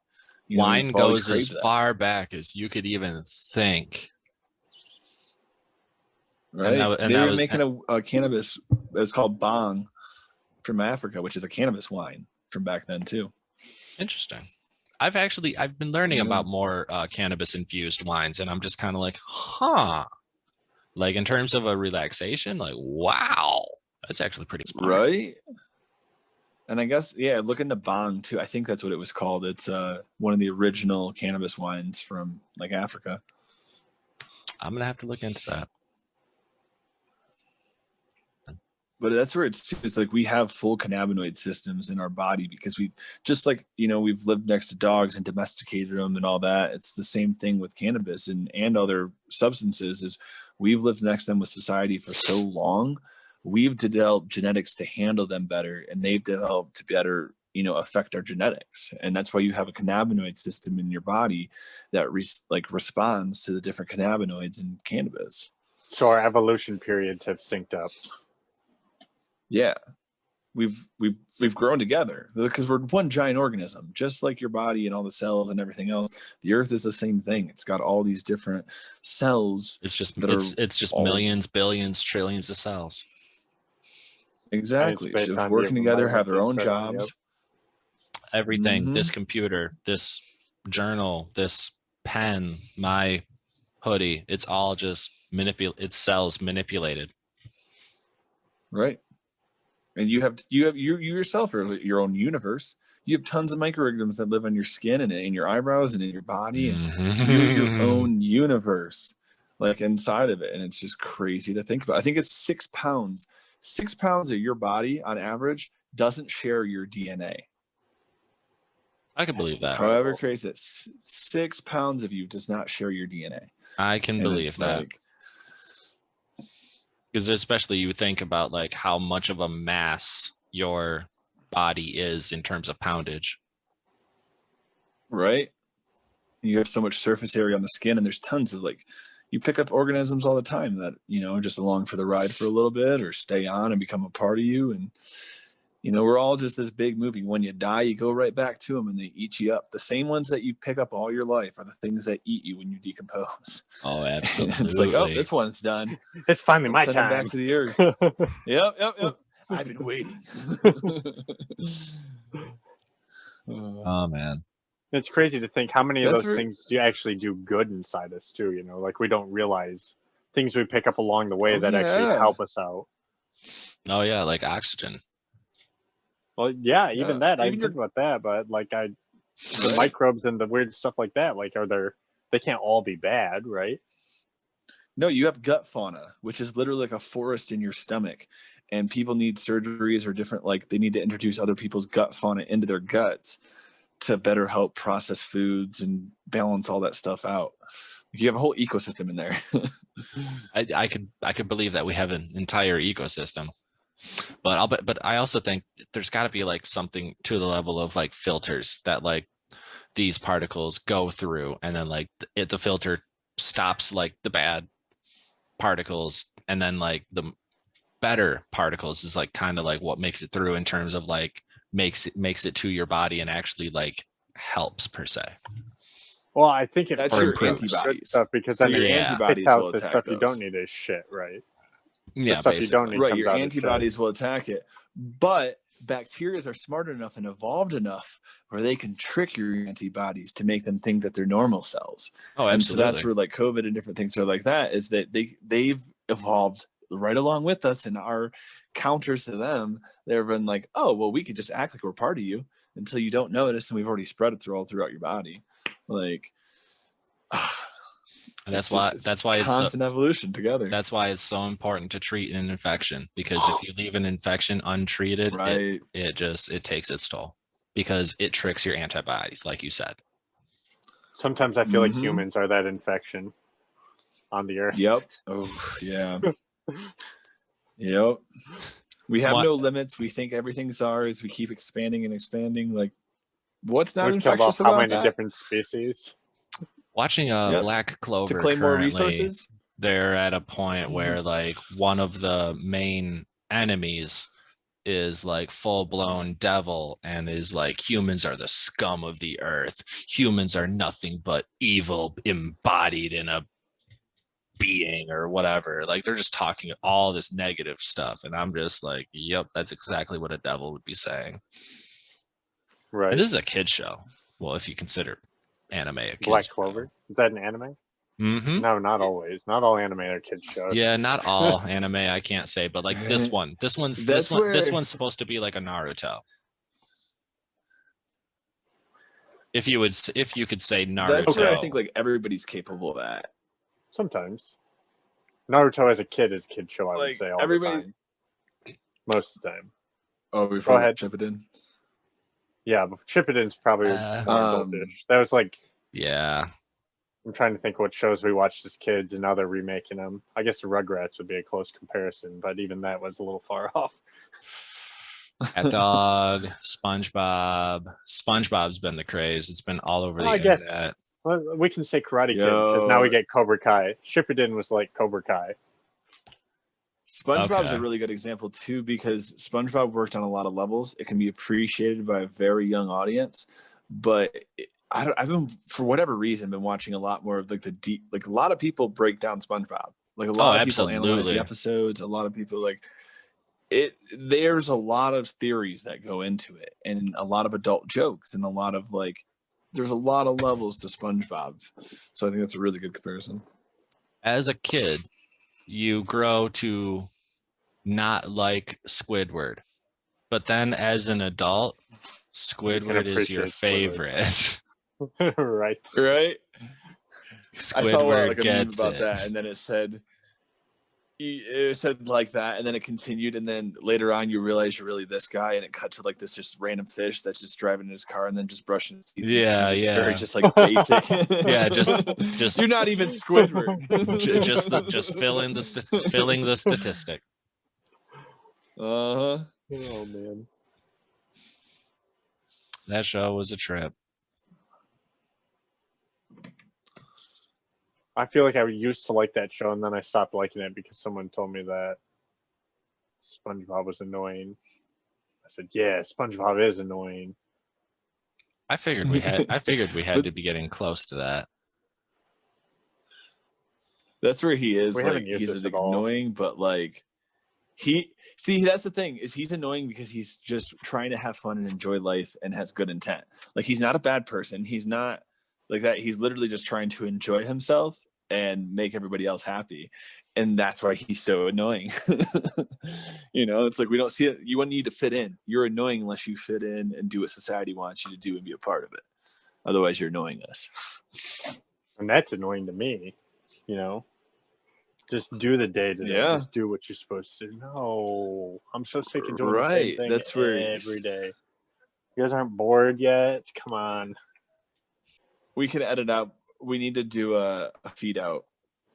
You Wine goes as far back as you could even think. Right. They were making a cannabis, it's called bong from Africa, which is a cannabis wine from back then too. Interesting. I've been learning about more cannabis infused wines, and I'm just kind of like, like in terms of a relaxation, like, wow, that's actually pretty smart. Right. And I guess, yeah, look into bong too. I think that's what it was called. It's one of the original cannabis wines from like Africa. I'm going to have to look into that. But that's where it's like we have full cannabinoid systems in our body because we just like, you know, we've lived next to dogs and domesticated them and all that. It's the same thing with cannabis and other substances is we've lived next to them with society for so long. We've developed genetics to handle them better, and they've developed to better, you know, affect our genetics. And that's why you have a cannabinoid system in your body that responds to the different cannabinoids in cannabis. So our evolution periods have synced up. Yeah, we've grown together because we're one giant organism, just like your body and all the cells and everything else. The Earth is the same thing. It's got all these different cells. It's just millions, billions, trillions of cells. Exactly. Just working together, have their own jobs. Everything. This computer, this journal, this pen, my hoodie. It's all just it's cells manipulated. Right. And you yourself are your own universe. You have tons of microorganisms that live on your skin and in your eyebrows and in your body, and you're your own universe, like inside of it. And it's just crazy to think about. I think it's 6 pounds. 6 pounds of your body on average doesn't share your DNA. I can believe that. However crazy that 6 pounds of you does not share your DNA. I can believe that. Because especially you think about like how much of a mass your body is in terms of poundage. Right. You have so much surface area on the skin, and there's tons of like, you pick up organisms all the time that, you know, just along for the ride for a little bit or stay on and become a part of you. And, you know, we're all just this big movie. When you die, you go right back to them and they eat you up. The same ones that you pick up all your life are the things that eat you when you decompose. Oh, absolutely. It's like, oh, this one's done. It's finally my time. Back to the earth. Yep. I've been waiting. Oh, man. It's crazy to think how many of those things do actually do good inside us too, you know, like we don't realize things we pick up along the way that actually help us out. Oh yeah, like oxygen. Well, yeah, even that. I didn't think about that, but like the microbes and the weird stuff like that, like they can't all be bad, right? No, you have gut fauna, which is literally like a forest in your stomach, and people need surgeries or different, like they need to introduce other people's gut fauna into their guts to better help process foods and balance all that stuff out. You have a whole ecosystem in there. I could believe that we have an entire ecosystem, but I also think there's got to be like something to the level of like filters that like these particles go through, and then like the filter stops like the bad particles, and then like the better particles is like kind of like what makes it through in terms of like makes it to your body and actually like helps per se. Well, I think it That's your improves antibodies stuff because So then your it antibodies spits out will the attack stuff you don't those. need as shit, right? Yeah, The stuff you don't basically. need Right, comes your out as antibodies will attack it. But bacteria are smart enough and evolved enough where they can trick your antibodies to make them think that they're normal cells. Oh, And so absolutely. that's where like COVID and different things are like that, is that they've evolved right along with us, and our counters to them, they've been like, oh, well, we could just act like we're part of you until you don't notice, and we've already spread it throughout your body. Like, and that's why it's constant evolution together. That's why it's so important to treat an infection, because if you leave an infection untreated, right, it takes its toll because it tricks your antibodies, like you said. Sometimes I feel like humans are that infection on the earth. Yep. Oh, yeah. Yep. We have no limits. We think everything's ours. We keep expanding and expanding. Like, what's not We've killed infectious off how about many that? different species? Watching Black Clover To claim more resources? They're at a point where like one of the main enemies is like full-blown devil and is like, humans are the scum of the earth. Humans are nothing but evil embodied in a being or whatever. Like they're just talking all this negative stuff, and I'm just like, yep, that's exactly what a devil would be saying. Right. And this is a kid show. Well, if you consider anime a kid Black Clover. Is that an anime? Mm-hmm. No, not always. Not all anime are kids shows. Yeah, not all anime, I can't say, but like this one's supposed to be like a Naruto. If you could say Naruto. That's where I think like everybody's capable of that. Sometimes. Naruto as a kid is a kid show, I would say all the time. Most of the time. Oh, before I chip it in. Yeah, but Chippeden's probably more adultish. That was like, yeah. I'm trying to think what shows we watched as kids, and now they're remaking them. I guess the Rugrats would be a close comparison, but even that was a little far off. Cat Dog, SpongeBob. SpongeBob's been the craze. It's been all over the internet. Well, we can say Karate Kid because now we get Cobra Kai. Shippuden was like Cobra Kai. SpongeBob's a really good example too, because SpongeBob worked on a lot of levels. It can be appreciated by a very young audience, but I've been, for whatever reason, been watching a lot more of like the deep. Like a lot of people break down SpongeBob. Like a lot of people analyze the episodes. A lot of people like it. There's a lot of theories that go into it, and a lot of adult jokes, and a lot of like. There's a lot of levels to SpongeBob, so I think that's a really good comparison. As a kid, you grow to not like Squidward, but then as an adult, Squidward is your favorite. Right. Right. Squidward I saw like a meme gets about it. that, and then it said like that, and then it continued, and then later on you realize you're really this guy, and it cut to like this just random fish that's just driving in his car and then just brushing his teeth. Yeah, Very just like basic. Yeah, just you're not even Squidward. just filling the statistic. Oh man, that show was a trip. I feel like I used to like that show, and then I stopped liking it because someone told me that SpongeBob was annoying. I said, "Yeah, SpongeBob is annoying." I figured we had to be getting close to that. That's where he is. Like he's annoying, but like that's the thing, is he's annoying because he's just trying to have fun and enjoy life and has good intent. Like he's not a bad person. He's not like that. He's literally just trying to enjoy himself and make everybody else happy. And that's why he's so annoying. It's like we don't see it. You wouldn't need to fit in. You're annoying unless you fit in and do what society wants you to do and be a part of it. Otherwise, you're annoying us. And that's annoying to me, Just do the day to day. Just do what you're supposed to. No, I'm so sick of doing the same thing every day. You guys aren't bored yet? Come on. We can edit out we need to do a feed out,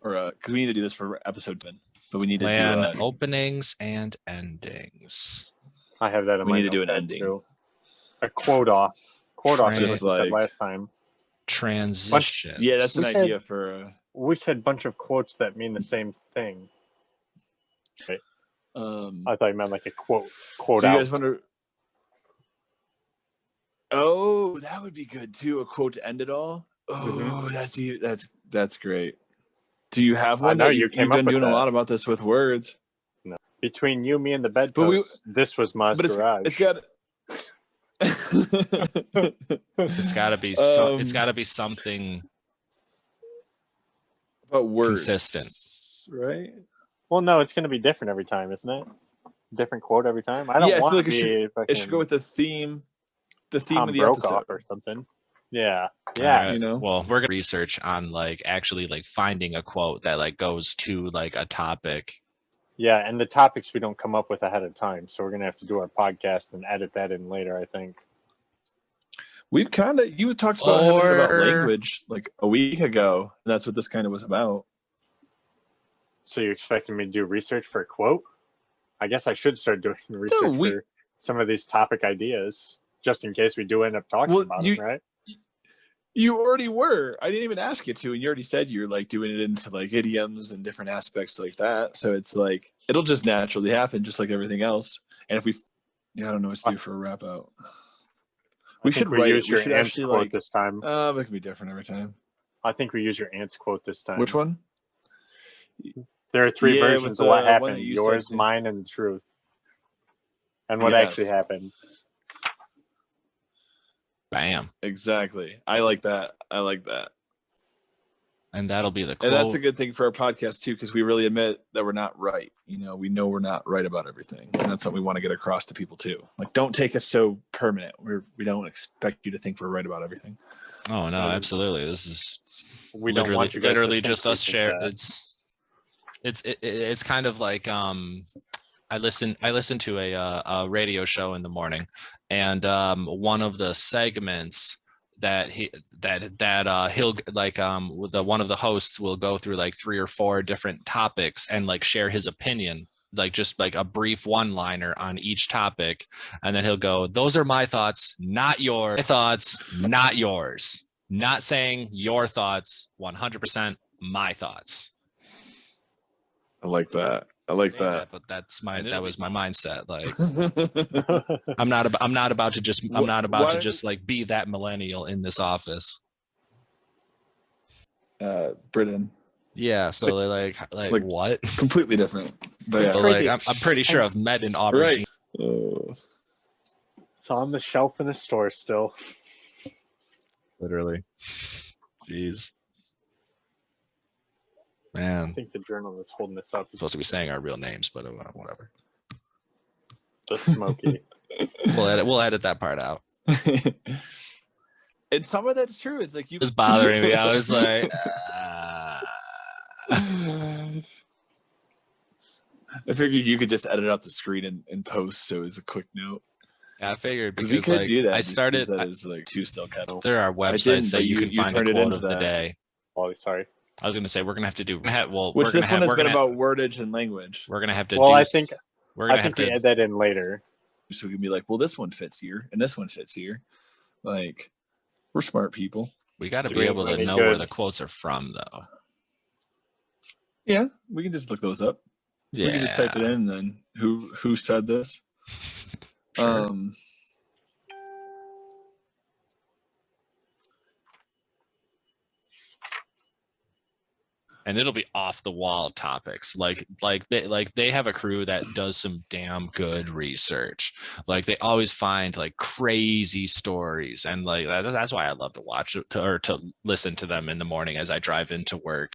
or because we need to do this for episode 10. But we need to Plan do openings and endings. I have that in my we need to do an notepad, ending. too. A quote off. Quote off is Just what you said like- last time. Transition. Yeah, that's an We idea for. We said bunch of quotes that mean the same thing. I thought you meant like a quote Do you out. guys want to? Oh, that would be good too. A quote to end it all. Oh, that's great. Do you have one? know that you came you've up been with doing a that. lot about this with words. No. Between you, me, and the But we- bedpost, this was Ma's But garage. it's got. It's got to be it's got to be something about words, consistent. right? Well, no, it's going to be different every time, isn't it? Different quote every time. I don't Yeah, I want feel to like be it should go with the theme. The theme Tom of the Brokaw episode. or something. Yeah, All yeah. right. You know? Well, we're gonna research on like actually like finding a quote that like goes to like a topic. Yeah, and the topics we don't come up with ahead of time, so we're gonna have to do our podcast and edit that in later. I think. We've kind of you talked about having it about Or- language like a week ago. And that's what this kind of was about. So you're expecting me to do research for a quote? I guess I should start doing research for some of these topic ideas, just in case we do end up talking about them, right? You already were. I didn't even ask you to, and you already said you're like doing it into like idioms and different aspects like that. So it's like it'll just naturally happen, just like everything else. And if I don't know what to do for a wrap out. We should write. use We your should aunt's actually quote like. this time. It can be different every time. I think we use your aunt's quote this time. Which one? There are three Yeah, versions with of what the one happened: that you yours, said, too. mine, and the truth, and what Yes. actually happened. Bam. Exactly. I like that. And that'll be the quote. And that's a good thing for our podcast too, because we really admit that we're not right. You know, we know we're not right about everything, and that's something we want to get across to people too. Like, don't take us so permanent. We don't expect you to think we're right about everything. Oh no, absolutely. This is We don't want you guys to literally think just we us think share. that. It's kind of like I listen to a radio show in the morning, and one of the segments that he'll like one of the hosts will go through like 3 or 4 different topics and like share his opinion, like just like a brief one-liner on each topic, and then he'll go, "Those are my thoughts, not yours. My thoughts, not yours. Not saying your thoughts, 100% my thoughts." I like that. But that was my mindset. Like I'm not about to just like be that millennial in this office. Britain. Yeah, so like what? Completely different. But So like I'm pretty sure I've met an aubergine. Right. It's on the shelf in the store still. Literally. Jeez. I Man, think the journal that's holding this up is supposed to be saying our real names, but whatever. the Smoky. We'll edit that part out. And some of that's true. It's like you It was bothering me. I was like, I figured you could just edit out the screen and post, so it was a quick note. I figured Because because we could like, do that. I just started. use that as like 2 still kettle. There are didn't, websites that but you can you find a turned it quote into of the that. day. Oh, sorry. I was going to say we're going to have to do. Well, Which this one has been gonna, about wordage and language. We're going to have to. Well, do, I think we're going to have we to. add that in later. So we can be like, well, this one fits here, and this one fits here. Like, we're smart people. We got to Do be we able to any know good? where the quotes are from, though. Yeah, we can just look those up. Yeah. We can just type it in, and then who said this? Sure. And it'll be off the wall topics. Like they have a crew that does some damn good research. Like they always find like crazy stories, and like that's why I love to watch it or to listen to them in the morning as I drive into work.